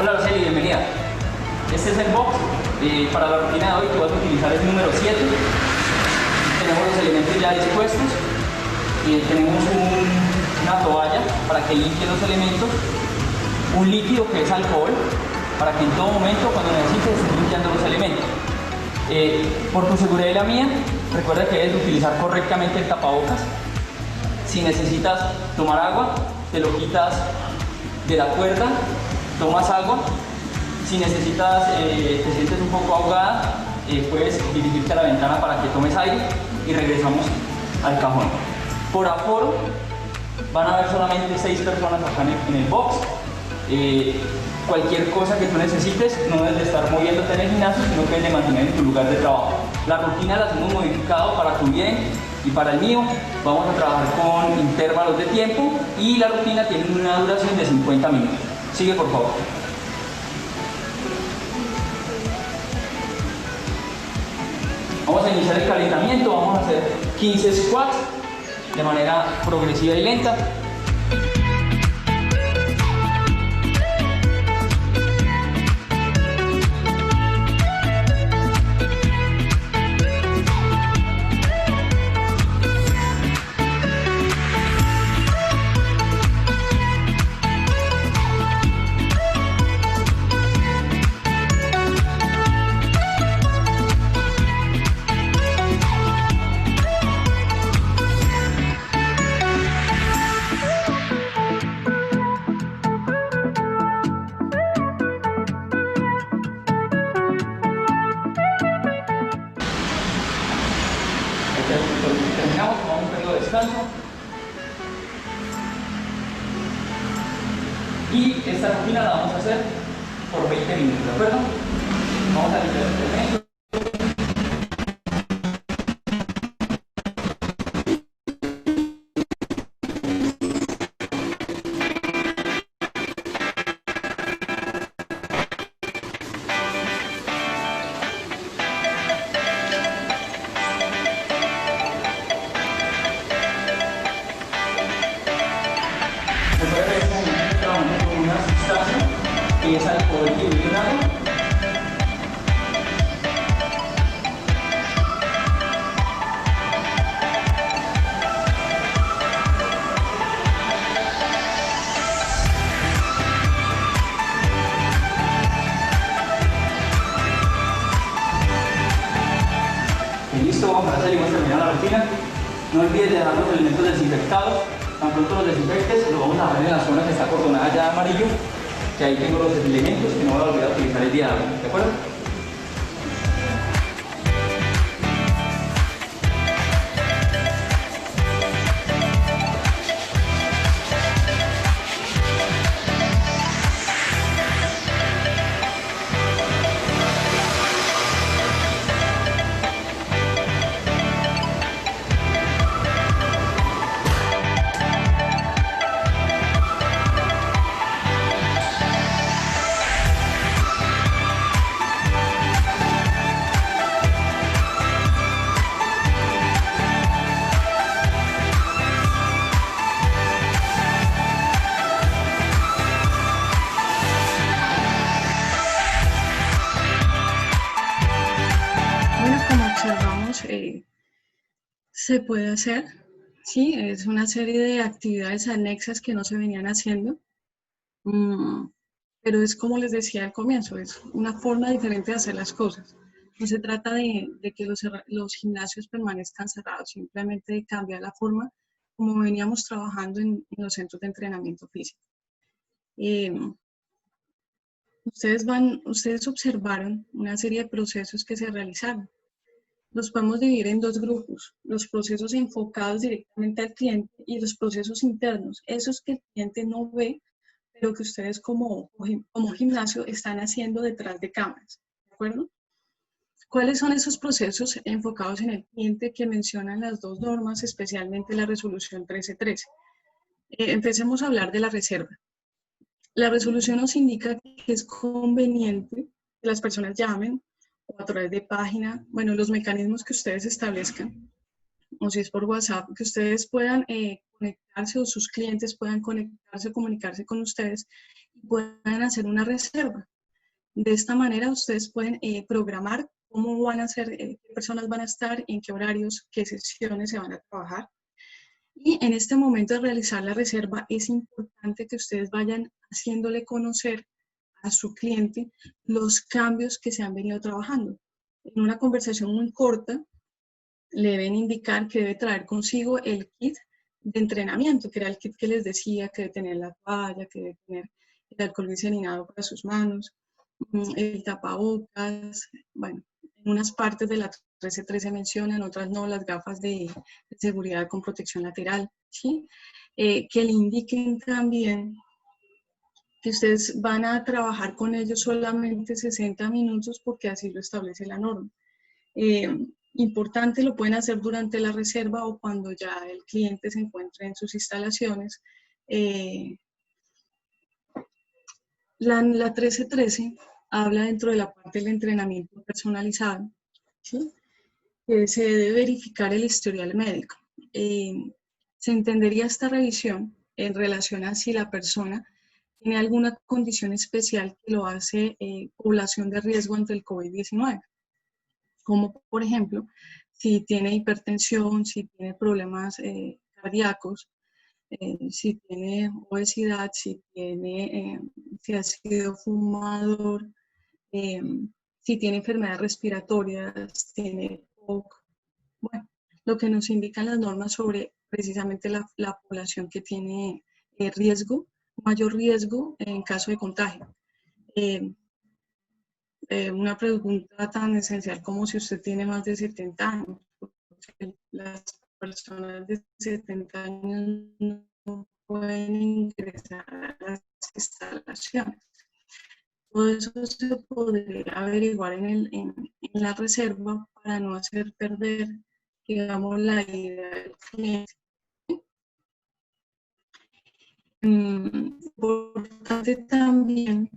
Hola Araceli, bienvenida. Este es el box. Para la rutina de hoy que vas a utilizar el número 7. Tenemos los elementos ya dispuestos. Tenemos una toalla para que limpie los elementos. Un líquido que es alcohol para que en todo momento cuando necesites estés limpiando los elementos. Por tu seguridad y la mía, recuerda que debes utilizar correctamente el tapabocas. Si necesitas tomar agua, te lo quitas de la cuerda, tomas agua. Si necesitas, te sientes un poco ahogada, puedes dirigirte a la ventana para que tomes aire y regresamos al cajón. Por aforo, van a haber solamente 6 personas acá en el box. Cualquier cosa que tú necesites, no debes de estar moviéndote en el gimnasio, sino que debes de mantener en tu lugar de trabajo. La rutina la hemos modificado para tu bien y para el mío. Vamos a trabajar con intervalos de tiempo y la rutina tiene una duración de 50 minutos. Sigue, por favor. Vamos a iniciar el calentamiento, vamos a hacer 15 squats de manera progresiva y lenta. Terminamos, tomamos un periodo de descanso y esta rutina la vamos a hacer por 20 minutos, ¿de acuerdo? Vamos a limpiar el elemento. Con una sustancia que es alcohol diluminado. Y listo, vamos a hacer y vamos a terminar la rutina. No olvides de dejar los elementos desinfectados. Tan pronto los desinfectes, los vamos a dejar en la zona que está acordonada ya de amarillo, que ahí tengo los elementos que no voy a olvidar utilizar el día de hoy, ¿de acuerdo? Se puede hacer, sí, es una serie de actividades anexas que no se venían haciendo, pero es como les decía al comienzo, es una forma diferente de hacer las cosas. No se trata de que los gimnasios permanezcan cerrados, simplemente de cambiar la forma como veníamos trabajando en los centros de entrenamiento físico. Ustedes observaron una serie de procesos que se realizaron. Los podemos dividir en dos grupos, los procesos enfocados directamente al cliente y los procesos internos, esos que el cliente no ve, pero que ustedes como gimnasio están haciendo detrás de cámaras, ¿de acuerdo? ¿Cuáles son esos procesos enfocados en el cliente que mencionan las dos normas, especialmente la resolución 1313? Empecemos a hablar de la reserva. La resolución nos indica que es conveniente que las personas llamen o a través de página, bueno, los mecanismos que ustedes establezcan, o si es por WhatsApp, que ustedes puedan conectarse o sus clientes puedan conectarse, comunicarse con ustedes y puedan hacer una reserva. De esta manera ustedes pueden programar cómo van a ser, qué personas van a estar, en qué horarios, qué sesiones se van a trabajar. Y en este momento de realizar la reserva es importante que ustedes vayan haciéndole conocer a su cliente los cambios que se han venido trabajando. En una conversación muy corta, le deben indicar que debe traer consigo el kit de entrenamiento, que era el kit que les decía, que debe tener la toalla, que debe tener el alcohol glicerinado para sus manos, el tapabocas, bueno, en unas partes de la 1313 mencionan, otras no, las gafas de seguridad con protección lateral, ¿sí? Que le indiquen también que ustedes van a trabajar con ellos solamente 60 minutos porque así lo establece la norma. Importante, lo pueden hacer durante la reserva o cuando ya el cliente se encuentre en sus instalaciones. La 1313 habla dentro de la parte del entrenamiento personalizado, ¿sí? Que se debe verificar el historial médico. Se entendería esta revisión en relación a si la persona tiene alguna condición especial que lo hace población de riesgo ante el COVID-19, como por ejemplo, si tiene hipertensión, si tiene problemas cardíacos, si tiene obesidad, si ha sido fumador, si tiene enfermedades respiratorias, tiene TOC. Bueno, lo que nos indican las normas sobre precisamente la población que tiene mayor riesgo en caso de contagio. Una pregunta tan esencial como si usted tiene más de 70 años. Las personas de 70 años no pueden ingresar a las instalaciones. Todo eso se podría averiguar en la reserva para no hacer perder, digamos, la idea del cliente. Importante también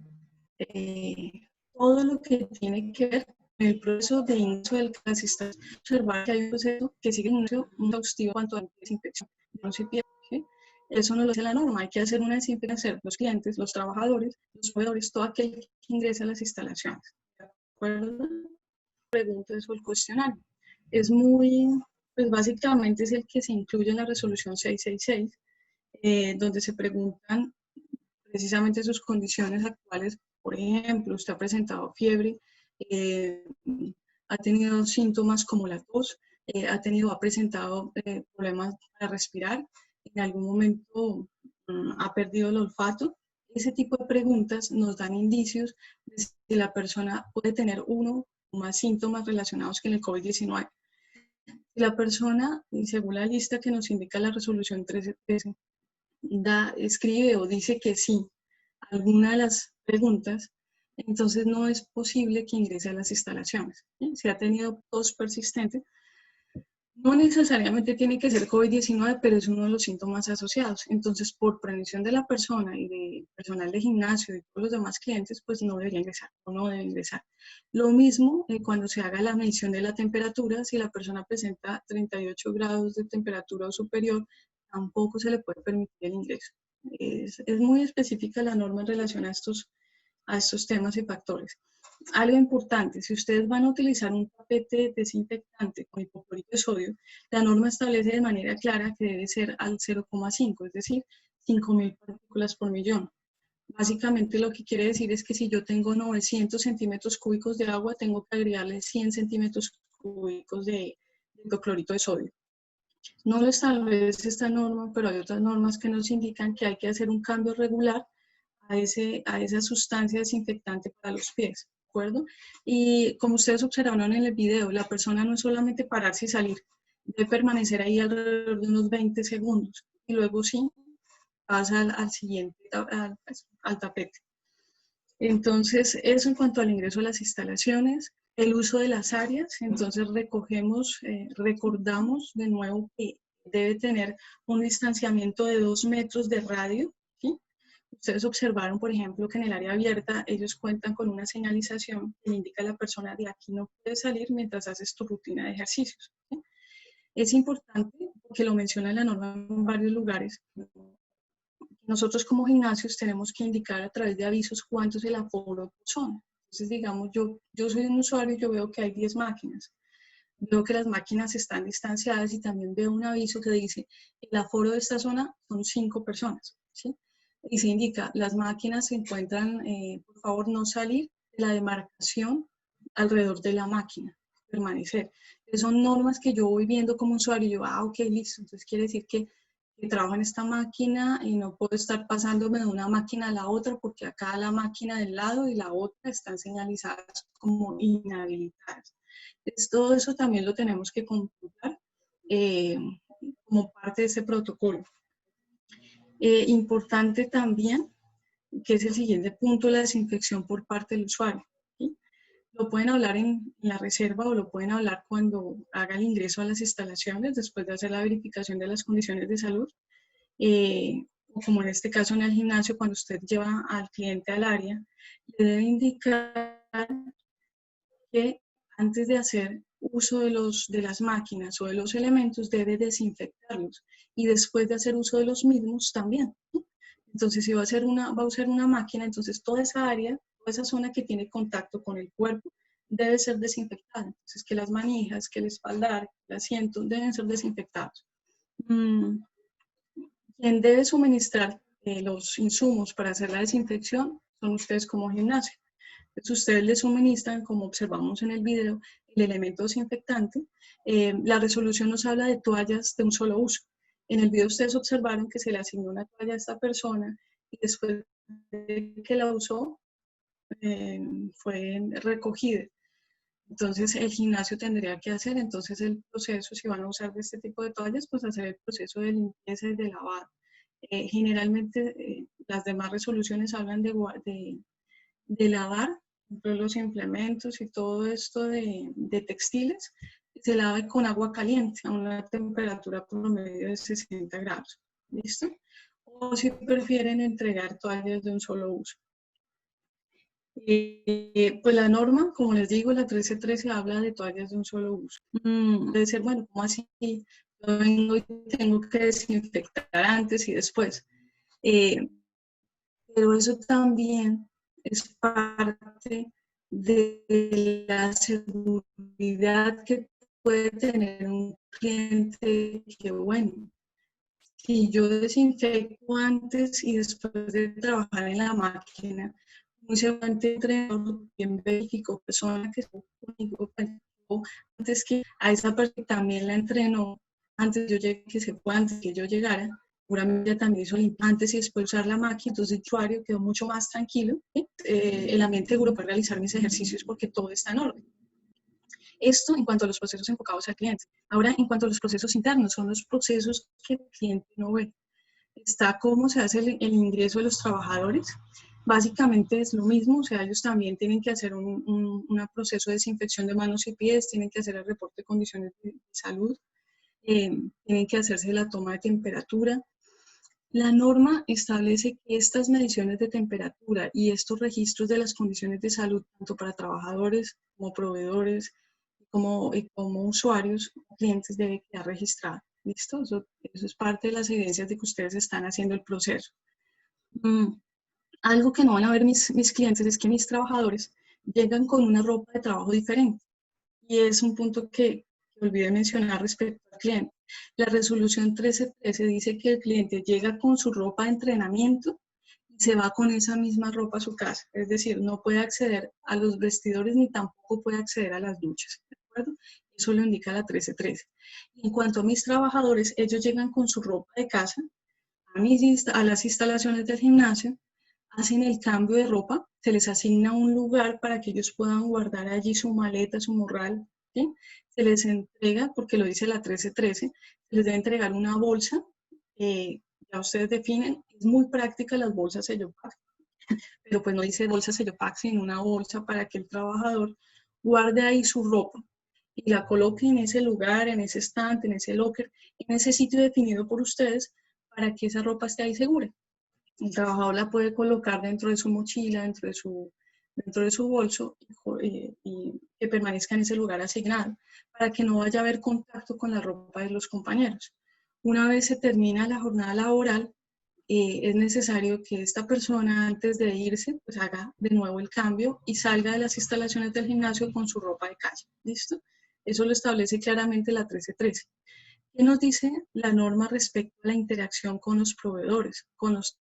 todo lo que tiene que ver con el proceso de inicio del clasista, observar que hay un proceso que sigue un inicio exhaustivo en cuanto a desinfección. No se pierde, ¿sí? Eso no lo hace la norma, hay que hacer una desinfección, los clientes, los trabajadores, los proveedores, todo aquel que ingresa a las instalaciones. ¿De acuerdo? Pregunta sobre el cuestionario. Es pues básicamente es el que se incluye en la resolución 666, donde se preguntan precisamente sus condiciones actuales. Por ejemplo, usted ha presentado fiebre, ha tenido síntomas como la tos, ha presentado problemas para respirar, en algún momento ha perdido el olfato. Ese tipo de preguntas nos dan indicios de si la persona puede tener uno o más síntomas relacionados con el COVID-19. Si la persona, según la lista que nos indica la resolución 1313, escribe o dice que sí a alguna de las preguntas, entonces no es posible que ingrese a las instalaciones. Si ha tenido tos persistente, no necesariamente tiene que ser COVID-19, pero es uno de los síntomas asociados. Entonces, por prevención de la persona y del personal de gimnasio y de todos los demás clientes, pues no debería ingresar o no debe ingresar. Lo mismo cuando se haga la medición de la temperatura, si la persona presenta 38 grados de temperatura o superior, tampoco se le puede permitir el ingreso. Es muy específica la norma en relación a estos temas y factores. algo importante, si ustedes van a utilizar un tapete desinfectante con hipoclorito de sodio, la norma establece de manera clara que debe ser al 0,5, es decir, 5.000 partículas por millón. Básicamente lo que quiere decir es que si yo tengo 900 centímetros cúbicos de agua, tengo que agregarle 100 centímetros cúbicos de hipoclorito de sodio. No lo establece esta norma, pero hay otras normas que nos indican que hay que hacer un cambio regular a esa sustancia desinfectante para los pies, ¿de acuerdo? Y como ustedes observaron en el video, la persona no es solamente pararse y salir, debe permanecer ahí alrededor de unos 20 segundos y luego sí pasa al siguiente, al tapete. Entonces, eso en cuanto al ingreso a las instalaciones. El uso de las áreas, entonces recordamos de nuevo que debe tener un distanciamiento de 2 metros de radio, ¿sí? Ustedes observaron, por ejemplo, que en el área abierta ellos cuentan con una señalización que le indica a la persona de aquí no puedes salir mientras haces tu rutina de ejercicios, ¿sí? Es importante, porque lo menciona la norma en varios lugares, nosotros como gimnasios tenemos que indicar a través de avisos cuánto es el aforo por zona. Entonces, digamos, yo soy un usuario y yo veo que hay 10 máquinas. Veo que las máquinas están distanciadas y también veo un aviso que dice el aforo de esta zona son 5 personas, ¿sí? Y se indica, las máquinas se encuentran, por favor, no salir de la demarcación alrededor de la máquina, permanecer. Entonces, son normas que yo voy viendo como usuario y yo, ok, listo. Entonces, quiere decir que trabajo en esta máquina y no puedo estar pasándome de una máquina a la otra porque acá la máquina del lado y la otra están señalizadas como inhabilitadas. Entonces, todo eso también lo tenemos que contemplar como parte de ese protocolo. Importante también, que es el siguiente punto, la desinfección por parte del usuario, ¿sí? Lo pueden hablar en la reserva o lo pueden hablar cuando haga el ingreso a las instalaciones después de hacer la verificación de las condiciones de salud. O como en este caso en el gimnasio, cuando usted lleva al cliente al área, le debe indicar que antes de hacer uso de las máquinas o de los elementos debe desinfectarlos y después de hacer uso de los mismos también. Entonces, si va a usar una máquina, entonces toda esa área, toda esa zona que tiene contacto con el cuerpo debe ser desinfectada. Entonces, que las manijas, que el espaldar, el asiento deben ser desinfectados. Quien debe suministrar los insumos para hacer la desinfección son ustedes como gimnasio. Entonces, ustedes le suministran, como observamos en el video, el elemento desinfectante. La resolución nos habla de toallas de un solo uso. En el video ustedes observaron que se le asignó una toalla a esta persona y después de que la usó, fue recogida. Entonces, el gimnasio tendría que hacer entonces el proceso, si van a usar de este tipo de toallas, pues hacer el proceso de limpieza y de lavado. Generalmente, las demás resoluciones hablan de lavar, por ejemplo, los implementos y todo esto de textiles, se lava con agua caliente a una temperatura promedio de 60 grados. ¿Listo? O si prefieren entregar toallas de un solo uso. Pues la norma, como les digo, la 1313 habla de toallas de un solo uso. Debe ser, bueno, ¿cómo así? Yo vengo y tengo que desinfectar antes y después. Pero eso también es parte de la seguridad que puede tener un cliente, que bueno, si yo desinfecto antes y después de trabajar en la máquina, muy seguramente entrenador bien verificó, persona que estuvo conmigo antes que a esa persona también la entrenó antes que yo llegara, seguramente también hizo antes y después usar la máquina, entonces el usuario quedó mucho más tranquilo, el ambiente seguro para realizar mis ejercicios porque todo está en orden. Esto en cuanto a los procesos enfocados al cliente. Ahora, en cuanto a los procesos internos, son los procesos que el cliente no ve. Está cómo se hace el ingreso de los trabajadores. Básicamente es lo mismo, o sea, ellos también tienen que hacer un proceso de desinfección de manos y pies, tienen que hacer el reporte de condiciones de salud, tienen que hacerse la toma de temperatura. La norma establece que estas mediciones de temperatura y estos registros de las condiciones de salud, tanto para trabajadores como proveedores, como usuarios, clientes, debe quedar registrado. ¿Listo? Eso es parte de las evidencias de que ustedes están haciendo el proceso. Algo que no van a ver mis clientes es que mis trabajadores llegan con una ropa de trabajo diferente. Y es un punto que olvidé mencionar respecto al cliente. La resolución 1313 dice que el cliente llega con su ropa de entrenamiento y se va con esa misma ropa a su casa. Es decir, no puede acceder a los vestidores ni tampoco puede acceder a las duchas. ¿De acuerdo? Eso lo indica la 1313. En cuanto a mis trabajadores, ellos llegan con su ropa de casa a las instalaciones del gimnasio, hacen el cambio de ropa, se les asigna un lugar para que ellos puedan guardar allí su maleta, su morral, ¿sí? Se les entrega, porque lo dice la 1313, se les debe entregar una bolsa, ya ustedes definen, es muy práctica las bolsas Sellopac, pero pues no dice bolsa Sellopac, sino una bolsa para que el trabajador guarde ahí su ropa y la coloque en ese lugar, en ese estante, en ese locker, en ese sitio definido por ustedes para que esa ropa esté ahí segura. El trabajador la puede colocar dentro de su mochila, dentro de su bolso y que permanezca en ese lugar asignado para que no vaya a haber contacto con la ropa de los compañeros. Una vez se termina la jornada laboral, es necesario que esta persona antes de irse pues haga de nuevo el cambio y salga de las instalaciones del gimnasio con su ropa de calle. ¿Listo? Eso lo establece claramente la 1313. ¿Qué nos dice la norma respecto a la interacción con los proveedores, con los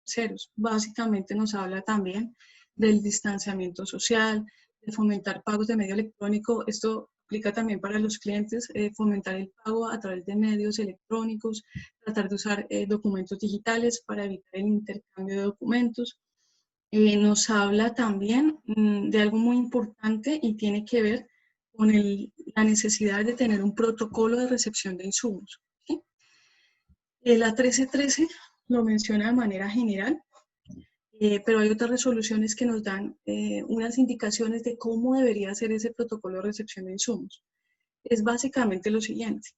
terceros? Básicamente nos habla también del distanciamiento social, de fomentar pagos de medio electrónico. Esto aplica también para los clientes, fomentar el pago a través de medios electrónicos, tratar de usar documentos digitales para evitar el intercambio de documentos. Nos habla también de algo muy importante y tiene que ver con la necesidad de tener un protocolo de recepción de insumos. ¿Sí? La 1313 lo menciona de manera general, pero hay otras resoluciones que nos dan unas indicaciones de cómo debería ser ese protocolo de recepción de insumos. Es básicamente lo siguiente.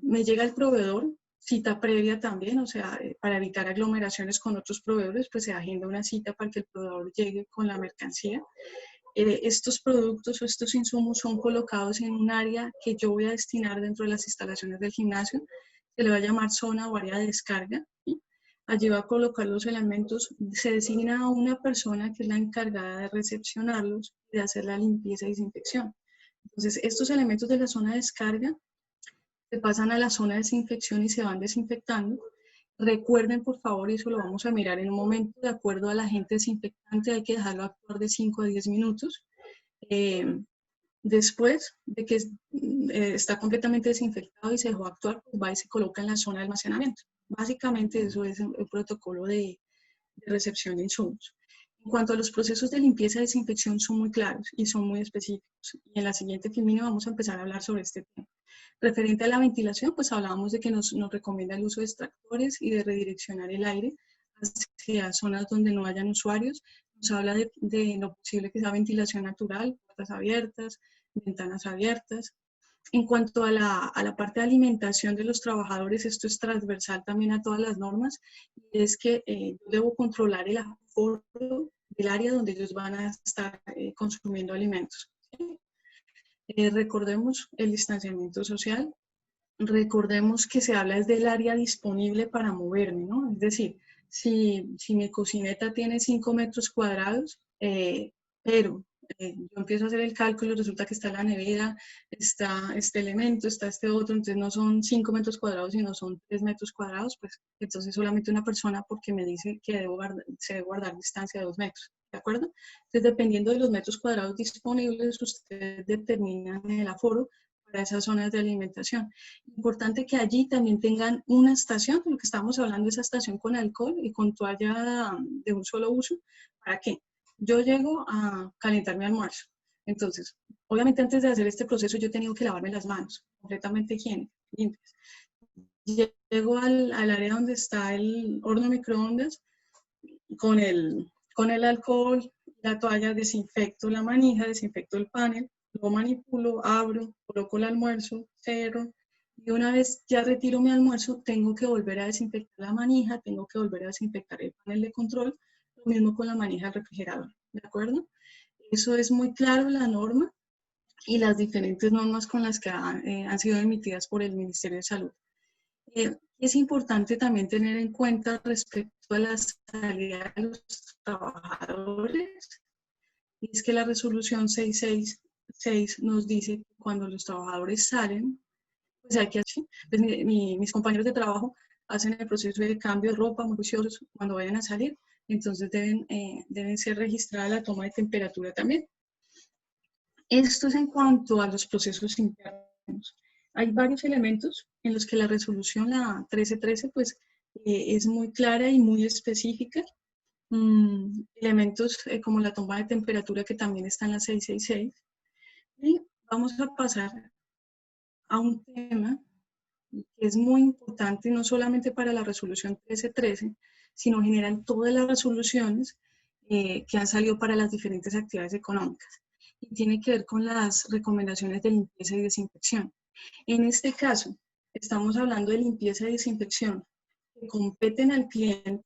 Me llega el proveedor, cita previa también, o sea, para evitar aglomeraciones con otros proveedores, pues se agenda una cita para que el proveedor llegue con la mercancía. Estos productos o estos insumos son colocados en un área que yo voy a destinar dentro de las instalaciones del gimnasio, se le va a llamar zona o área de descarga. ¿Sí? Allí va a colocar los elementos, se designa a una persona que es la encargada de recepcionarlos y de hacer la limpieza y desinfección. Entonces, estos elementos de la zona de descarga se pasan a la zona de desinfección y se van desinfectando. Recuerden, por favor, y eso lo vamos a mirar en un momento, de acuerdo al agente desinfectante, hay que dejarlo actuar de 5 a 10 minutos. Después de que está completamente desinfectado y se dejó actuar, pues va y se coloca en la zona de almacenamiento. Básicamente eso es el protocolo de recepción de insumos. En cuanto a los procesos de limpieza y desinfección son muy claros y son muy específicos. Y en la siguiente filmina vamos a empezar a hablar sobre este tema. Referente a la ventilación, pues hablábamos de que nos recomienda el uso de extractores y de redireccionar el aire hacia zonas donde no hayan usuarios. Nos habla de lo posible que sea ventilación natural, puertas abiertas, ventanas abiertas. En cuanto a la parte de alimentación de los trabajadores, esto es transversal también a todas las normas, y es que yo debo controlar el aforo del área donde ellos van a estar consumiendo alimentos. ¿Sí? Recordemos el distanciamiento social, recordemos que se habla desde el área disponible para moverme, ¿no? Es decir, si mi cocineta tiene 5 metros cuadrados, pero yo empiezo a hacer el cálculo y resulta que está la nevera, está este elemento, está este otro, entonces no son 5 metros cuadrados, sino son 3 metros cuadrados, pues entonces solamente una persona porque me dice que se debe guardar distancia de 2 metros. ¿De acuerdo? Entonces, dependiendo de los metros cuadrados disponibles, ustedes determinan el aforo para esas zonas de alimentación. Importante que allí también tengan una estación, de lo que estamos hablando, esa estación con alcohol y con toalla de un solo uso. ¿Para qué? Yo llego a calentar mi almuerzo. Entonces, obviamente antes de hacer este proceso yo he tenido que lavarme las manos, completamente higiénicas, limpias. Llego al área donde está el horno microondas con el alcohol, la toalla, desinfecto la manija, desinfecto el panel, lo manipulo, abro, coloco el almuerzo, cierro, y una vez ya retiro mi almuerzo, tengo que volver a desinfectar la manija, tengo que volver a desinfectar el panel de control, lo mismo con la manija del refrigerador, ¿de acuerdo? Eso es muy claro la norma y las diferentes normas con las que han sido emitidas por el Ministerio de Salud. Es importante también tener en cuenta respecto a la salida de los trabajadores, y es que la resolución 666 nos dice que cuando los trabajadores salen, pues hay que hacer, pues mis compañeros de trabajo hacen el proceso de cambio de ropa muy juiciosos cuando vayan a salir, entonces deben ser registrada la toma de temperatura también. Esto es en cuanto a los procesos internos. Hay varios elementos en los que la resolución, la 1313, pues es muy clara y muy específica. Elementos como la toma de temperatura que también está en la 666. Y vamos a pasar a un tema que es muy importante no solamente para la resolución 1313, sino en general todas las resoluciones que han salido para las diferentes actividades económicas. Y tiene que ver con las recomendaciones de limpieza y desinfección. En este caso, estamos hablando de limpieza y desinfección que competen al cliente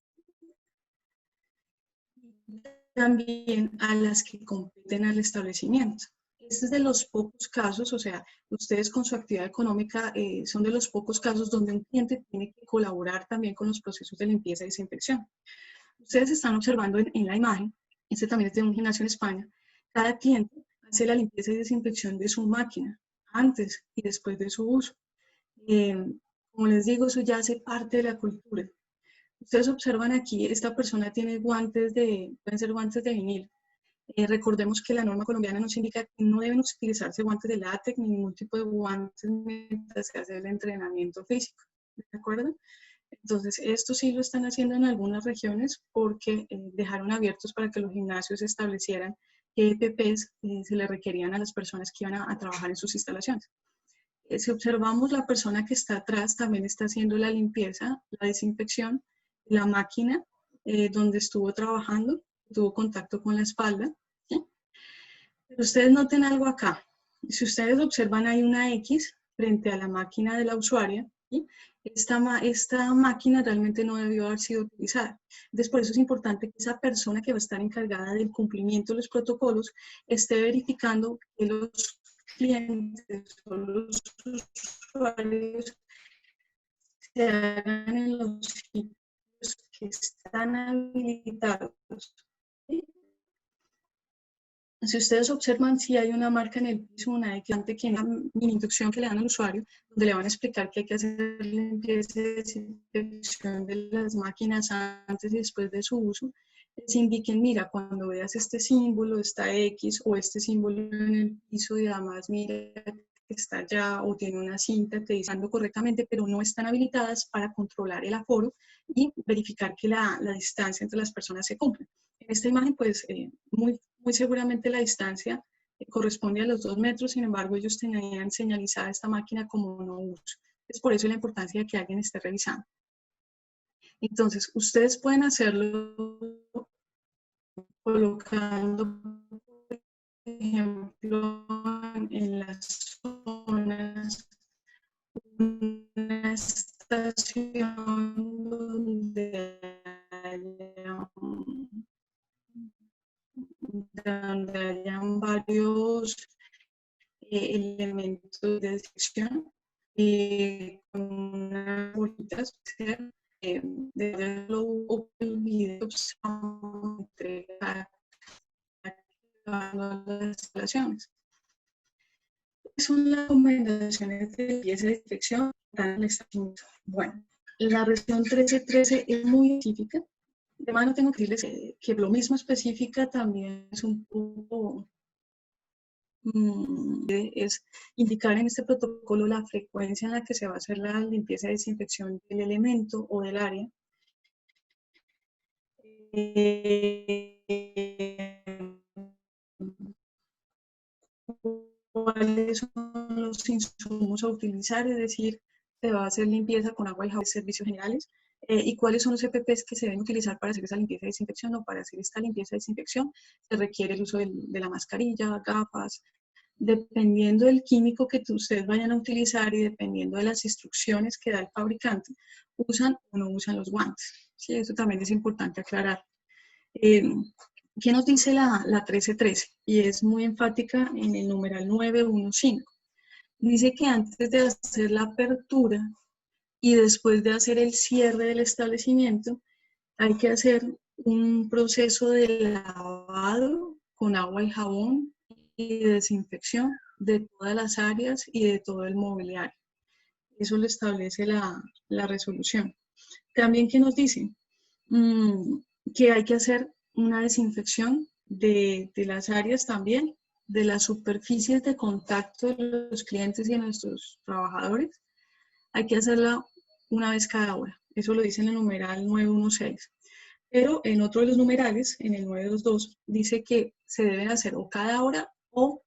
y también a las que competen al establecimiento. Este es de los pocos casos, o sea, ustedes con su actividad económica son de los pocos casos donde un cliente tiene que colaborar también con los procesos de limpieza y desinfección. Ustedes están observando en la imagen, este también es de un gimnasio en España, cada cliente hace la limpieza y desinfección de su máquina antes y después de su uso. Como les digo, eso ya hace parte de la cultura. Ustedes observan aquí, esta persona tiene guantes pueden ser guantes de vinil. Recordemos que la norma colombiana nos indica que no deben utilizarse guantes de látex ni ningún tipo de guantes mientras se hace el entrenamiento físico. ¿De acuerdo? Entonces, esto sí lo están haciendo en algunas regiones porque dejaron abiertos para que los gimnasios establecieran qué EPPs se le requerían a las personas que iban a trabajar en sus instalaciones. Si observamos, la persona que está atrás también está haciendo la limpieza, la desinfección, la máquina donde estuvo trabajando, tuvo contacto con la espalda. ¿Sí? Pero ustedes noten algo acá. Si ustedes observan, hay una X frente a la máquina de la usuaria. ¿Sí? Esta máquina realmente no debió haber sido utilizada. Entonces, por eso es importante que esa persona que va a estar encargada del cumplimiento de los protocolos esté verificando que los clientes o los usuarios se hagan en los sitios que están habilitados. ¿Sí? Si ustedes observan, si hay una marca en el piso, una mini instrucción que le dan al usuario, donde le van a explicar que hay que hacer limpieza y desinfección de las máquinas antes y después de su uso, les indiquen, mira, cuando veas este símbolo, esta X o este símbolo en el piso y además mira que está allá o tiene una cinta que dice ando correctamente, pero no están habilitadas para controlar el aforo y verificar que la distancia entre las personas se cumple. En esta imagen, pues, muy seguramente la distancia corresponde a los 2 metros, sin embargo, ellos tenían señalizada esta máquina como no uso. Es por eso la importancia de que alguien esté revisando. Entonces, ustedes pueden hacerlo colocando, por ejemplo, en las zonas una estación donde hayan varios elementos de detección con unas bolitas de verlo o el video entre las instalaciones. Son las recomendaciones de limpieza y desinfección para el establecimiento. Bueno, la resolución 1313 es muy específica. De mano tengo que decirles que lo mismo específica también es un poco, es indicar en este protocolo la frecuencia en la que se va a hacer la limpieza y desinfección del elemento o del área. Cuáles son los insumos a utilizar, es decir, se va a hacer limpieza con agua y jabón de servicios generales, y cuáles son los EPPs que se deben utilizar para hacer esa limpieza y desinfección, o para hacer esta limpieza y desinfección se requiere el uso de la mascarilla, gafas, dependiendo del químico que ustedes vayan a utilizar y dependiendo de las instrucciones que da el fabricante, usan o no usan los guantes. ¿Sí? Eso también es importante aclarar. ¿Qué nos dice la 1313? Y es muy enfática en el numeral 915. Dice que antes de hacer la apertura y después de hacer el cierre del establecimiento, hay que hacer un proceso de lavado con agua y jabón y desinfección de todas las áreas y de todo el mobiliario. Eso lo establece la resolución. También, ¿qué nos dice? Que hay que hacer una desinfección de las áreas también, de las superficies de contacto de los clientes y de nuestros trabajadores. Hay que hacerla una vez cada hora. Eso lo dice en el numeral 916. Pero en otro de los numerales, en el 922, dice que se deben hacer o cada hora o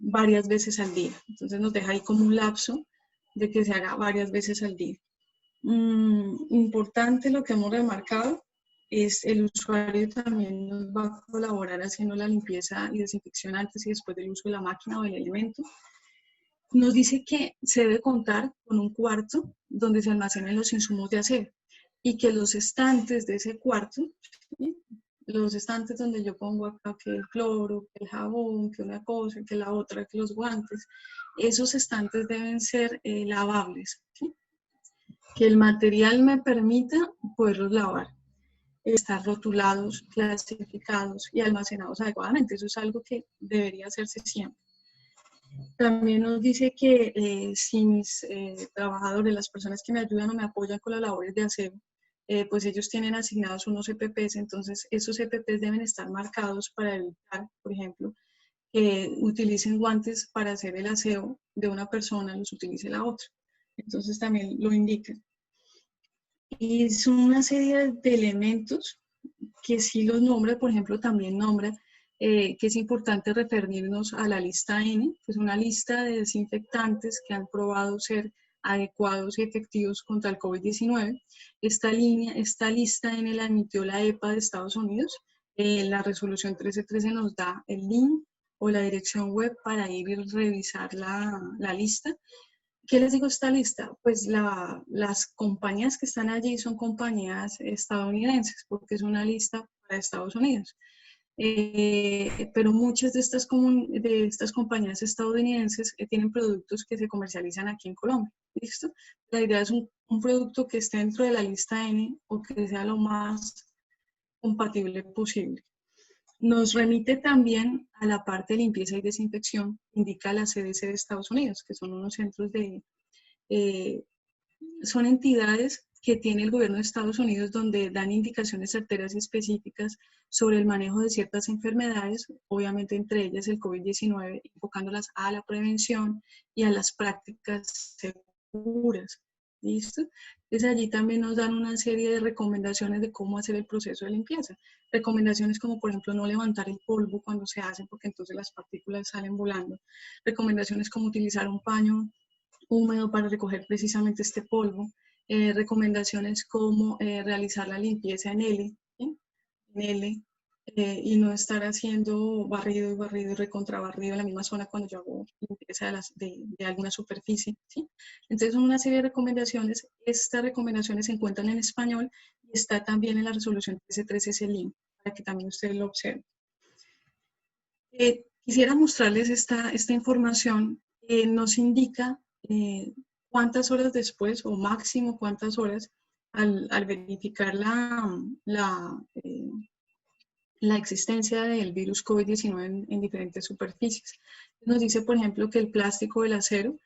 varias veces al día. Entonces nos deja ahí como un lapso de que se haga varias veces al día. Importante lo que hemos remarcado es el usuario también nos va a colaborar haciendo la limpieza y desinfección antes y después del uso de la máquina o del elemento. Nos dice que se debe contar con un cuarto donde se almacenen los insumos de aseo y que los estantes de ese cuarto, ¿sí? Los estantes donde yo pongo acá que el cloro, que el jabón, que una cosa, que la otra, que los guantes, esos estantes deben ser lavables, ¿sí? Que el material me permita poderlos lavar, estar rotulados, clasificados y almacenados adecuadamente. Eso es algo que debería hacerse siempre. También nos dice que si mis trabajadores, las personas que me ayudan o me apoyan con las labores de aseo, pues ellos tienen asignados unos EPPs, entonces esos EPPs deben estar marcados para evitar, por ejemplo, que utilicen guantes para hacer el aseo de una persona, los utilice la otra. Entonces también lo indican. Y son una serie de elementos que sí los nombra, por ejemplo, también nombra que es importante referirnos a la lista N, que es una lista de desinfectantes que han probado ser adecuados y efectivos contra el COVID-19. Esta lista N la emitió la EPA de Estados Unidos. La resolución 1313 nos da el link o la dirección web para ir y revisar la lista. ¿Qué les digo esta lista? Pues las compañías que están allí son compañías estadounidenses, porque es una lista para Estados Unidos. Pero muchas de estas compañías estadounidenses tienen productos que se comercializan aquí en Colombia. ¿Listo? La idea es un producto que esté dentro de la lista N o que sea lo más compatible posible. Nos remite también a la parte de limpieza y desinfección, indica la CDC de Estados Unidos, que son unos centros son entidades que tiene el gobierno de Estados Unidos donde dan indicaciones certeras y específicas sobre el manejo de ciertas enfermedades, obviamente entre ellas el COVID-19, enfocándolas a la prevención y a las prácticas seguras. ¿Listo? Entonces allí también nos dan una serie de recomendaciones de cómo hacer el proceso de limpieza. Recomendaciones como, por ejemplo, no levantar el polvo cuando se hace porque entonces las partículas salen volando. Recomendaciones como utilizar un paño húmedo para recoger precisamente este polvo. Recomendaciones como realizar la limpieza en L, ¿sí? En L, y no estar haciendo barrido y recontrabarrido en la misma zona cuando yo hago limpieza de alguna superficie, ¿sí? Entonces son una serie de recomendaciones. Estas recomendaciones se encuentran en español y está también en la resolución 1313 ese link para que también ustedes lo observen. Quisiera mostrarles esta información. Nos indica cuántas horas después o máximo cuántas horas al verificar la existencia del virus COVID-19 en diferentes superficies. Nos dice, por ejemplo, que el plástico del acero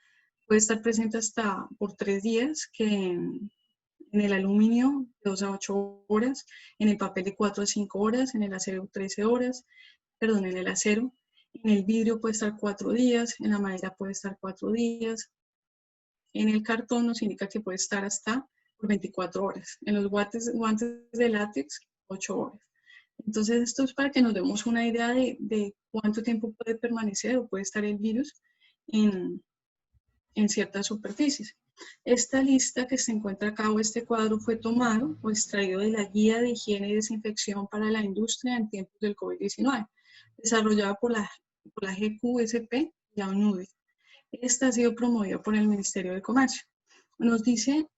puede estar presente hasta por 3 días, que en el aluminio de 2 a 8 horas, en el papel de 4 a 5 horas, en el acero 13 horas, perdón, en el acero, en el vidrio puede estar 4 días, en la madera puede estar 4 días, en el cartón nos indica que puede estar hasta por 24 horas, en los guantes de látex 8 horas. Entonces esto es para que nos demos una idea de cuánto tiempo puede permanecer o puede estar el virus en ciertas superficies. Esta lista que se encuentra acá o este cuadro fue tomado o extraído de la Guía de Higiene y Desinfección para la Industria en tiempos del COVID-19, desarrollada por la GQSP y la UNUDE. Esta ha sido promovida por el Ministerio de Comercio. Nos dice,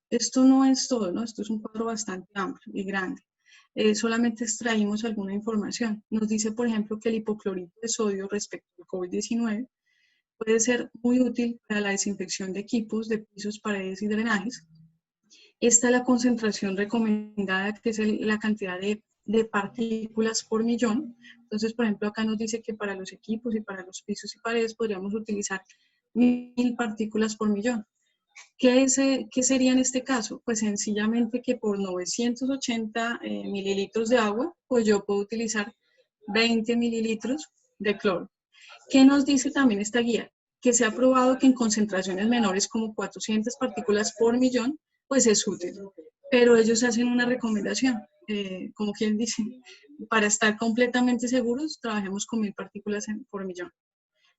esto no es todo, ¿no? Esto es un cuadro bastante amplio y grande. Solamente extraímos alguna información. Nos dice, por ejemplo, que el hipoclorito de sodio respecto al COVID-19 puede ser muy útil para la desinfección de equipos, de pisos, paredes y drenajes. Esta es la concentración recomendada, que es la cantidad de de partículas por millón. Entonces, por ejemplo, acá nos dice que para los equipos y para los pisos y paredes podríamos utilizar 1000 partículas por millón. ¿Qué sería en este caso? Pues sencillamente que por 980 mililitros de agua, pues yo puedo utilizar 20 mililitros de cloro. ¿Qué nos dice también esta guía? Que se ha probado que en concentraciones menores como 400 partículas por millón, pues es útil. Pero ellos hacen una recomendación, como quien dice, para estar completamente seguros, trabajemos con 1000 partículas por millón.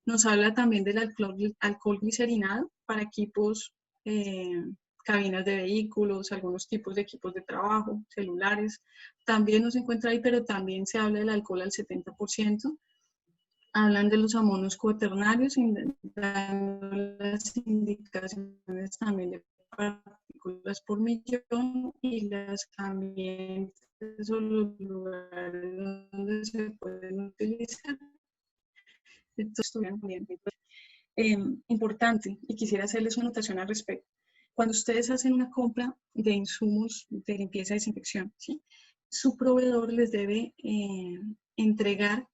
Nos habla también del alcohol glicerinado para equipos, cabinas de vehículos, algunos tipos de equipos de trabajo, celulares. También nos encuentra ahí, pero también se habla del alcohol al 70%. Hablan de los amonos cuaternarios, dando las indicaciones también de partículas por millón y las ambientes o los lugares donde se pueden utilizar. Entonces, también importante, y quisiera hacerles una anotación al respecto. Cuando ustedes hacen una compra de insumos de limpieza y desinfección, ¿sí?, su proveedor les debe entregar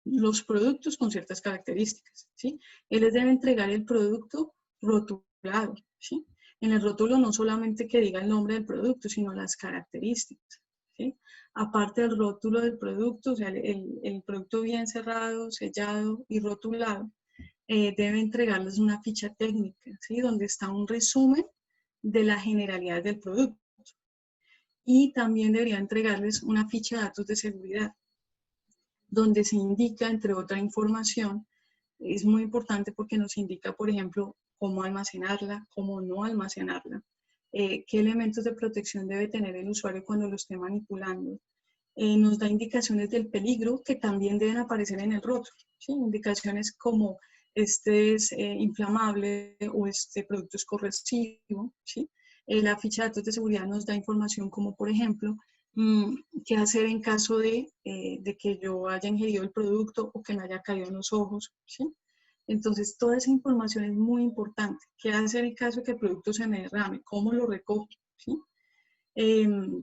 los productos con ciertas características, ¿sí? Él les debe entregar el producto rotulado, ¿sí? En el rótulo no solamente que diga el nombre del producto, sino las características, ¿sí? Aparte del rótulo del producto, o sea, el producto bien cerrado, sellado y rotulado, debe entregarles una ficha técnica, ¿sí?, donde está un resumen de la generalidad del producto. Y también debería entregarles una ficha de datos de seguridad, donde se indica, entre otra información, es muy importante porque nos indica, por ejemplo, cómo almacenarla, cómo no almacenarla, qué elementos de protección debe tener el usuario cuando lo esté manipulando. Nos da indicaciones del peligro que también deben aparecer en el rótulo, ¿sí? Indicaciones como este es inflamable o este producto es corrosivo, ¿sí? La ficha de datos de seguridad nos da información como, por ejemplo, qué hacer en caso de que yo haya ingerido el producto o que me haya caído en los ojos, ¿sí? Entonces, toda esa información es muy importante. ¿Qué hacer en caso de que el producto se me derrame? ¿Cómo lo recojo? ¿Sí?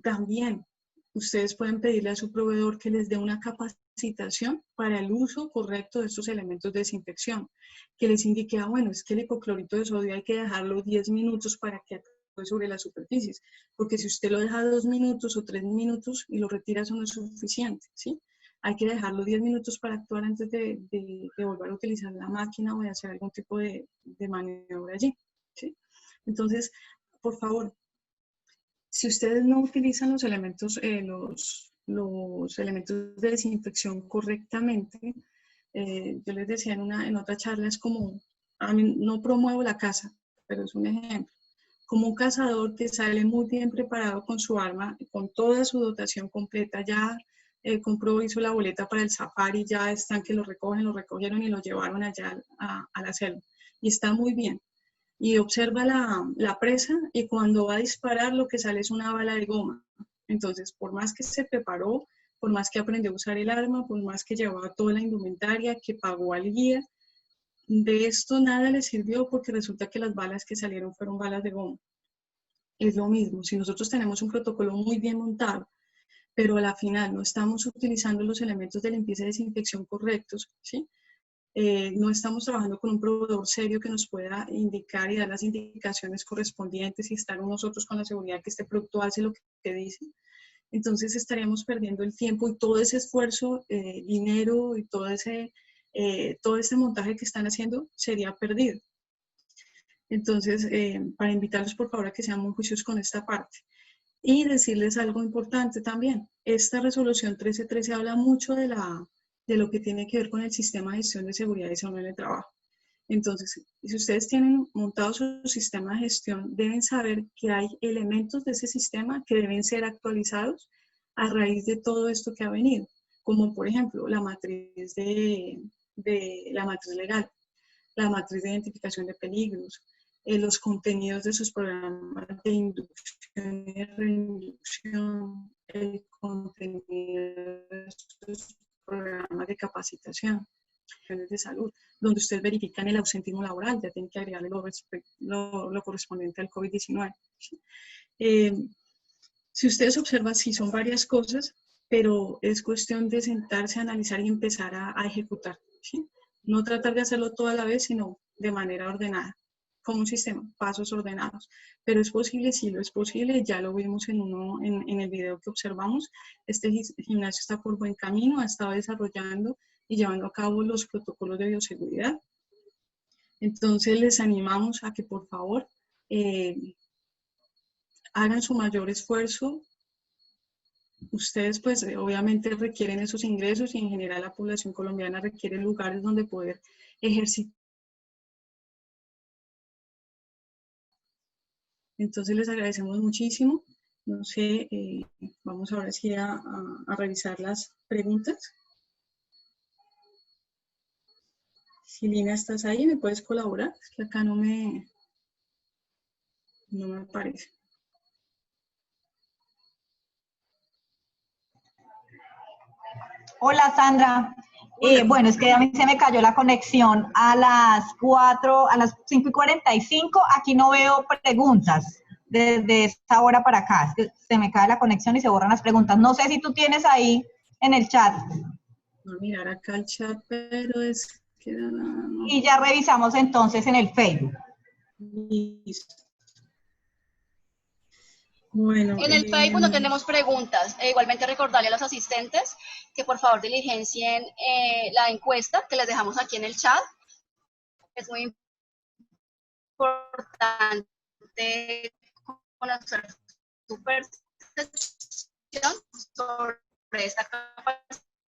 También, ustedes pueden pedirle a su proveedor que les dé una capacitación para el uso correcto de estos elementos de desinfección, que les indique, bueno, es que el hipoclorito de sodio hay que dejarlo 10 minutos para que actúe sobre las superficies, porque si usted lo deja 2 minutos o 3 minutos y lo retira, eso no es suficiente, ¿sí? Hay que dejarlo 10 minutos para actuar antes de volver a utilizar la máquina o de hacer algún tipo de maniobra allí, ¿sí? Entonces, por favor, si ustedes no utilizan los elementos de desinfección correctamente, yo les decía en otra charla, es como, a mí no promuevo la caza, pero es un ejemplo. Como un cazador que sale muy bien preparado con su arma, con toda su dotación completa, ya compró, hizo la boleta para el safari, ya están que lo recogieron y lo llevaron allá a la selva. Y está muy bien. Y observa la presa y cuando va a disparar lo que sale es una bala de goma. Entonces, por más que se preparó, por más que aprendió a usar el arma, por más que llevaba toda la indumentaria, que pagó al guía, de esto nada le sirvió porque resulta que las balas que salieron fueron balas de goma. Es lo mismo, si nosotros tenemos un protocolo muy bien montado, pero a la final no estamos utilizando los elementos de limpieza y desinfección correctos, ¿sí? No estamos trabajando con un proveedor serio que nos pueda indicar y dar las indicaciones correspondientes y estar nosotros con la seguridad que este producto hace lo que dice. Entonces estaríamos perdiendo el tiempo y todo ese esfuerzo, dinero y todo ese montaje que están haciendo sería perdido. Entonces, para invitarlos por favor a que sean muy juiciosos con esta parte. Y decirles algo importante también. Esta resolución 1313 habla mucho de lo que tiene que ver con el sistema de gestión de seguridad y salud en el trabajo. Entonces, si ustedes tienen montado su sistema de gestión, deben saber que hay elementos de ese sistema que deben ser actualizados a raíz de todo esto que ha venido, como por ejemplo la matriz la matriz legal, la matriz de identificación de peligros, los contenidos de sus programas de inducción y reinducción, el contenido de sus programas de capacitación de salud, donde ustedes verifican el ausentismo laboral, ya tienen que agregarle lo correspondiente al COVID-19. Si ustedes observan, sí son varias cosas, pero es cuestión de sentarse, analizar y empezar a ejecutar, ¿sí? No tratar de hacerlo toda la vez, sino de manera ordenada, como un sistema, pasos ordenados. Pero es posible, sí lo es posible, ya lo vimos en el video que observamos. Este gimnasio está por buen camino, ha estado desarrollando y llevando a cabo los protocolos de bioseguridad. Entonces les animamos a que por favor hagan su mayor esfuerzo. Ustedes pues obviamente requieren esos ingresos y en general la población colombiana requiere lugares donde poder ejercitar. Entonces les agradecemos muchísimo. No sé, vamos ahora sí a revisar las preguntas. Si Lina, ¿estás ahí? ¿Me puedes colaborar? Es que acá no me aparece. Hola Sandra. Bueno, es que a mí se me cayó la conexión a las 5:45. Aquí no veo preguntas desde esta hora para acá. Es que se me cae la conexión y se borran las preguntas. No sé si tú tienes ahí en el chat. Voy a mirar acá el chat, pero es que no. Y ya revisamos entonces en el Facebook. Listo. Bueno, en el Facebook no tenemos preguntas. Igualmente recordarle a los asistentes que por favor diligencien la encuesta que les dejamos aquí en el chat. Es muy importante conocer su percepción sobre esta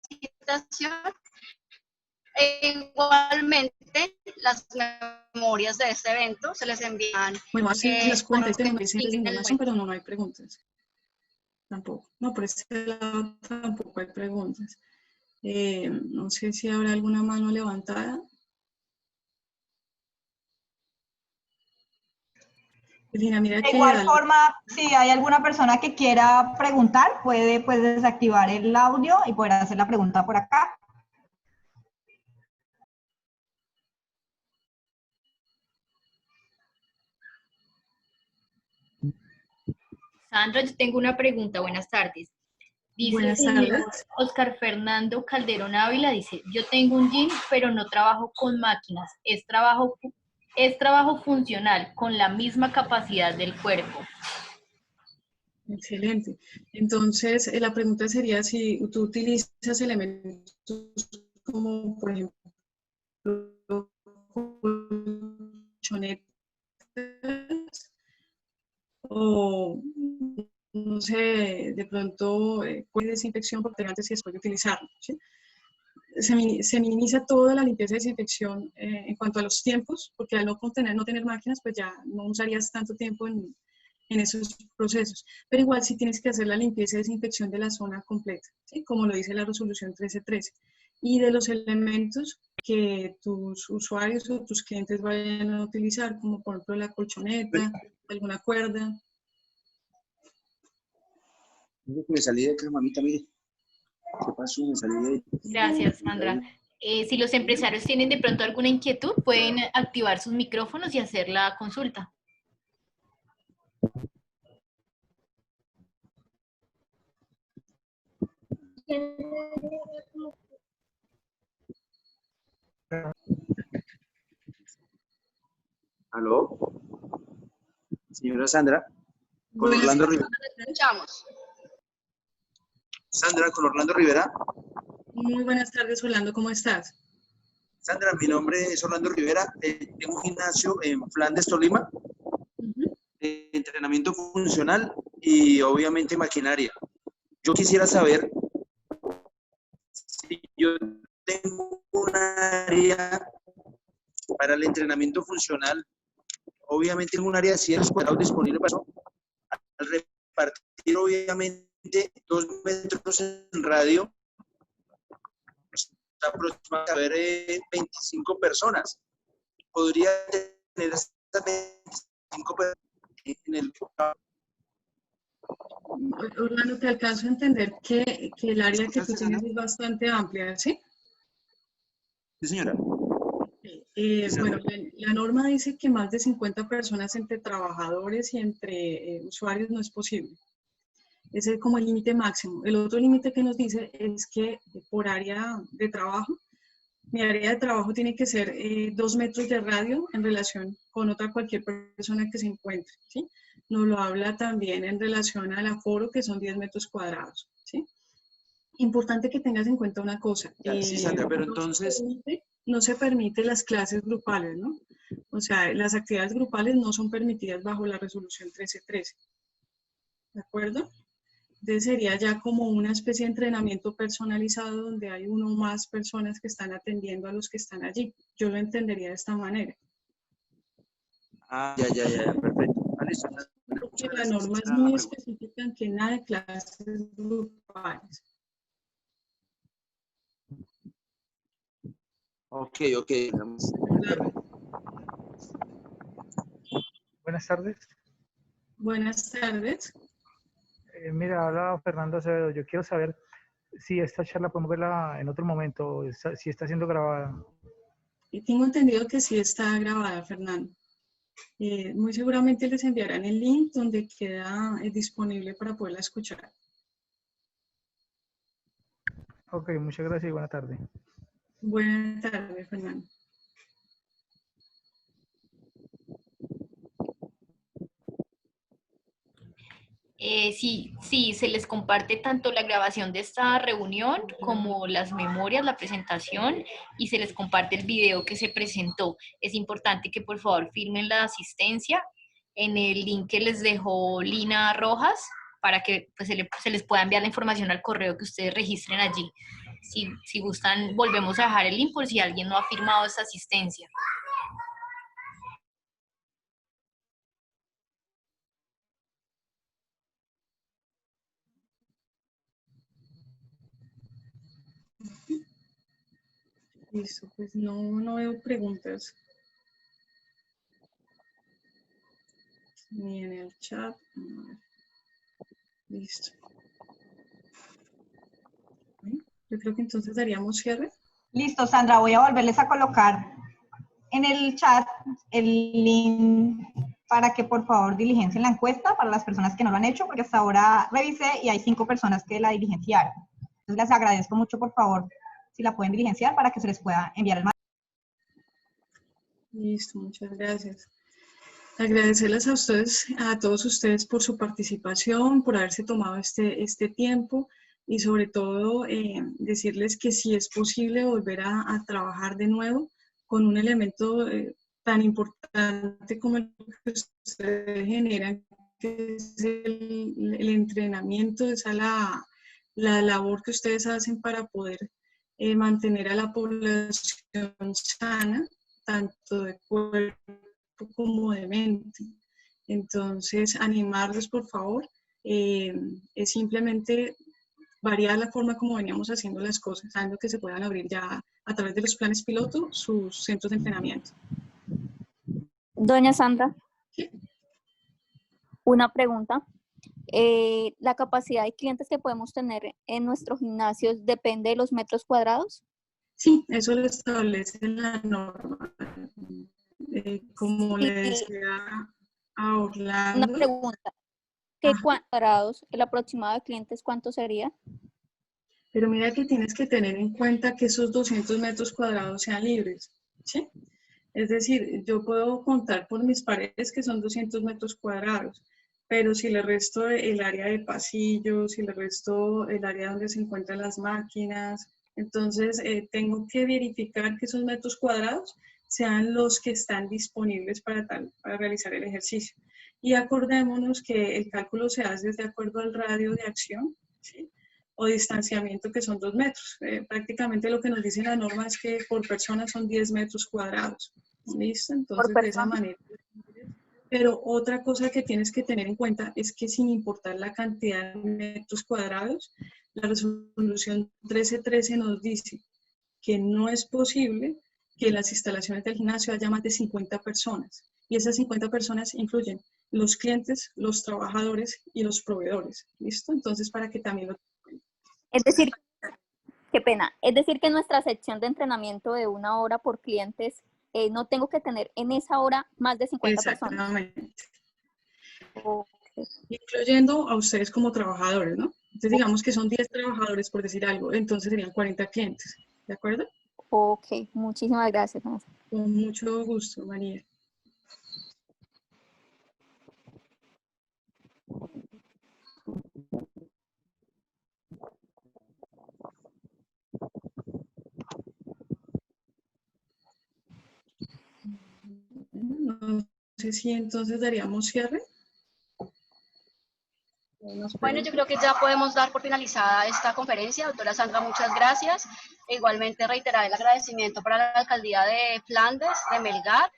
capacitación. Igualmente, las memorias de este evento se les envían. Bueno, así las cuentas de información, pero no hay preguntas. Tampoco. No, por este lado tampoco hay preguntas. No sé si habrá alguna mano levantada. Lina, mira de igual forma, si hay alguna persona que quiera preguntar, puede pues, desactivar el audio y poder hacer la pregunta por acá. Sandra, yo tengo una pregunta. Buenas tardes. Dice Buenas tardes. Oscar Fernando Calderón Ávila, dice, yo tengo un gym, pero no trabajo con máquinas. Es trabajo funcional, con la misma capacidad del cuerpo. Excelente. Entonces, la pregunta sería si tú utilizas elementos como, por ejemplo, colchonetas o, no sé, de pronto desinfección porque antes y después de utilizarlo, ¿sí? Se minimiza toda la limpieza y desinfección en cuanto a los tiempos, porque al no tener máquinas, pues ya no usarías tanto tiempo en esos procesos. Pero igual sí tienes que hacer la limpieza y desinfección de la zona completa, ¿sí? Como lo dice la resolución 1313. Y de los elementos que tus usuarios o tus clientes vayan a utilizar, como por ejemplo la colchoneta, alguna cuerda. Me salí de acá, mamita, mire. ¿Qué pasó? Me salí de ahí. Gracias, Sandra. Si los empresarios tienen de pronto alguna inquietud, pueden activar sus micrófonos y hacer la consulta. ¿Aló? Señora Sandra, con Orlando Rivera. Escuchamos. Sandra, con Orlando Rivera. Muy buenas tardes, Orlando, ¿cómo estás? Sandra, mi nombre es Orlando Rivera. Tengo un gimnasio en Flandes, Tolima. Entrenamiento funcional y obviamente maquinaria. Yo quisiera saber si yo tengo un área para el entrenamiento funcional. Obviamente tengo un área de 100 cuadrados disponible para eso. Al repartir obviamente 2 metros en radio, aproximadamente a ver 25 personas. Podría tener esas 25 personas en el... Orlando, te alcanzo a entender que el área que tú tienes es bastante amplia, ¿sí? Sí, señora. Bueno, la norma dice que más de 50 personas entre trabajadores y entre usuarios no es posible. Ese es como el límite máximo. El otro límite que nos dice es que por área de trabajo, mi área de trabajo tiene que ser 2 metros de radio en relación con otra cualquier persona que se encuentre, ¿sí? Nos lo habla también en relación al aforo, que son 10 metros cuadrados, ¿sí? Importante que tengas en cuenta una cosa. Sí, Sandra, pero entonces... No se permite las clases grupales, ¿no? O sea, las actividades grupales no son permitidas bajo la resolución 1313. ¿De acuerdo? Entonces sería ya como una especie de entrenamiento personalizado donde hay uno o más personas que están atendiendo a los que están allí. Yo lo entendería de esta manera. Ah, ya, perfecto. Vale, Porque la norma es muy específica en que nada de clases grupales. Ok. Buenas tardes. Buenas tardes. Mira, habla Fernando Acevedo. Yo quiero saber si esta charla podemos verla en otro momento, si está siendo grabada. Y tengo entendido que sí está grabada, Fernando. Muy seguramente les enviarán el link donde queda disponible para poderla escuchar. Ok, muchas gracias y buena tarde. Buenas tardes, Fernando. Sí, se les comparte tanto la grabación de esta reunión como las memorias, la presentación, y se les comparte el video que se presentó. Es importante que por favor firmen la asistencia en el link que les dejó Lina Rojas para que pues, se les pueda enviar la información al correo que ustedes registren allí. Si gustan, volvemos a dejar el link por si alguien no ha firmado esa asistencia. Listo, pues no veo preguntas. Ni en el chat. Listo. Yo creo que entonces daríamos cierre. Listo, Sandra, voy a volverles a colocar en el chat el link para que por favor diligencien la encuesta para las personas que no lo han hecho, porque hasta ahora revisé y hay 5 personas que la diligenciaron. Entonces les agradezco mucho, por favor, si la pueden diligenciar para que se les pueda enviar el material. Listo, muchas gracias. Agradecerles a ustedes, a todos ustedes por su participación, por haberse tomado este tiempo y sobre todo decirles que si es posible volver a trabajar de nuevo con un elemento tan importante como el que ustedes generan, que es el entrenamiento, esa la labor que ustedes hacen para poder mantener a la población sana, tanto de cuerpo como de mente. Entonces, animarlos, por favor, es simplemente variar la forma como veníamos haciendo las cosas, dando que se puedan abrir ya a través de los planes piloto sus centros de entrenamiento. Doña Sandra, ¿Sí? Una pregunta. ¿La capacidad de clientes que podemos tener en nuestros gimnasios depende de los metros cuadrados? Sí, eso lo establece la norma. Como le decía a Orlando. Una pregunta. ¿Qué cuadrados, el aproximado de clientes, cuánto sería? Pero mira que tienes que tener en cuenta que esos 200 metros cuadrados sean libres, ¿sí? Es decir, yo puedo contar por mis paredes que son 200 metros cuadrados, pero si le resto el área de pasillos, si le resto el área donde se encuentran las máquinas, entonces tengo que verificar que esos metros cuadrados sean los que están disponibles para realizar el ejercicio. Y acordémonos que el cálculo se hace de acuerdo al radio de acción, ¿sí? O distanciamiento, que son 2 metros. Prácticamente lo que nos dice la norma es que por persona son 10 metros cuadrados. ¿Listo? Entonces, de esa manera. Pero otra cosa que tienes que tener en cuenta es que sin importar la cantidad de metros cuadrados, la resolución 1313 nos dice que no es posible que en las instalaciones del gimnasio haya más de 50 personas. Y esas 50 personas incluyen los clientes, los trabajadores y los proveedores. ¿Listo? Entonces, para que también lo... Es decir, qué pena, es decir que nuestra sección de entrenamiento de 1 hora por clientes, no tengo que tener en esa hora más de 50 personas. Exactamente. Ok. incluyendo a ustedes como trabajadores, ¿no? Entonces digamos que son 10 trabajadores, por decir algo, entonces serían 40 clientes, ¿de acuerdo? Ok, muchísimas gracias, maestra. Con mucho gusto, María. No sé si entonces daríamos cierre. Bueno, yo creo que ya podemos dar por finalizada esta conferencia. Doctora Sandra, muchas gracias. Igualmente reiterar el agradecimiento para la Alcaldía de Flandes, de Melgar,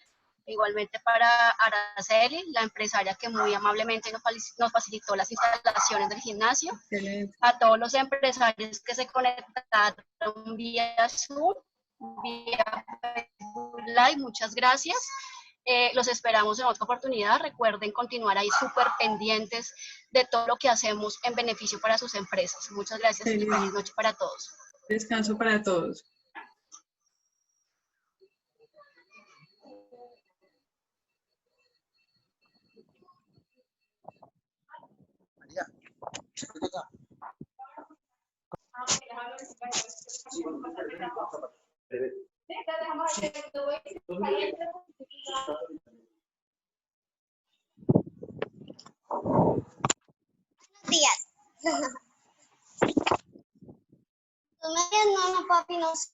igualmente para Araceli, la empresaria que muy amablemente nos facilitó las instalaciones del gimnasio. Excelente. A todos los empresarios que se conectaron vía Zoom, vía Facebook Live, muchas gracias. Los esperamos en otra oportunidad. Recuerden continuar ahí súper pendientes de todo lo que hacemos en beneficio para sus empresas. Muchas gracias y feliz noche para todos. Descanso para todos. Días. No, papi, no sé.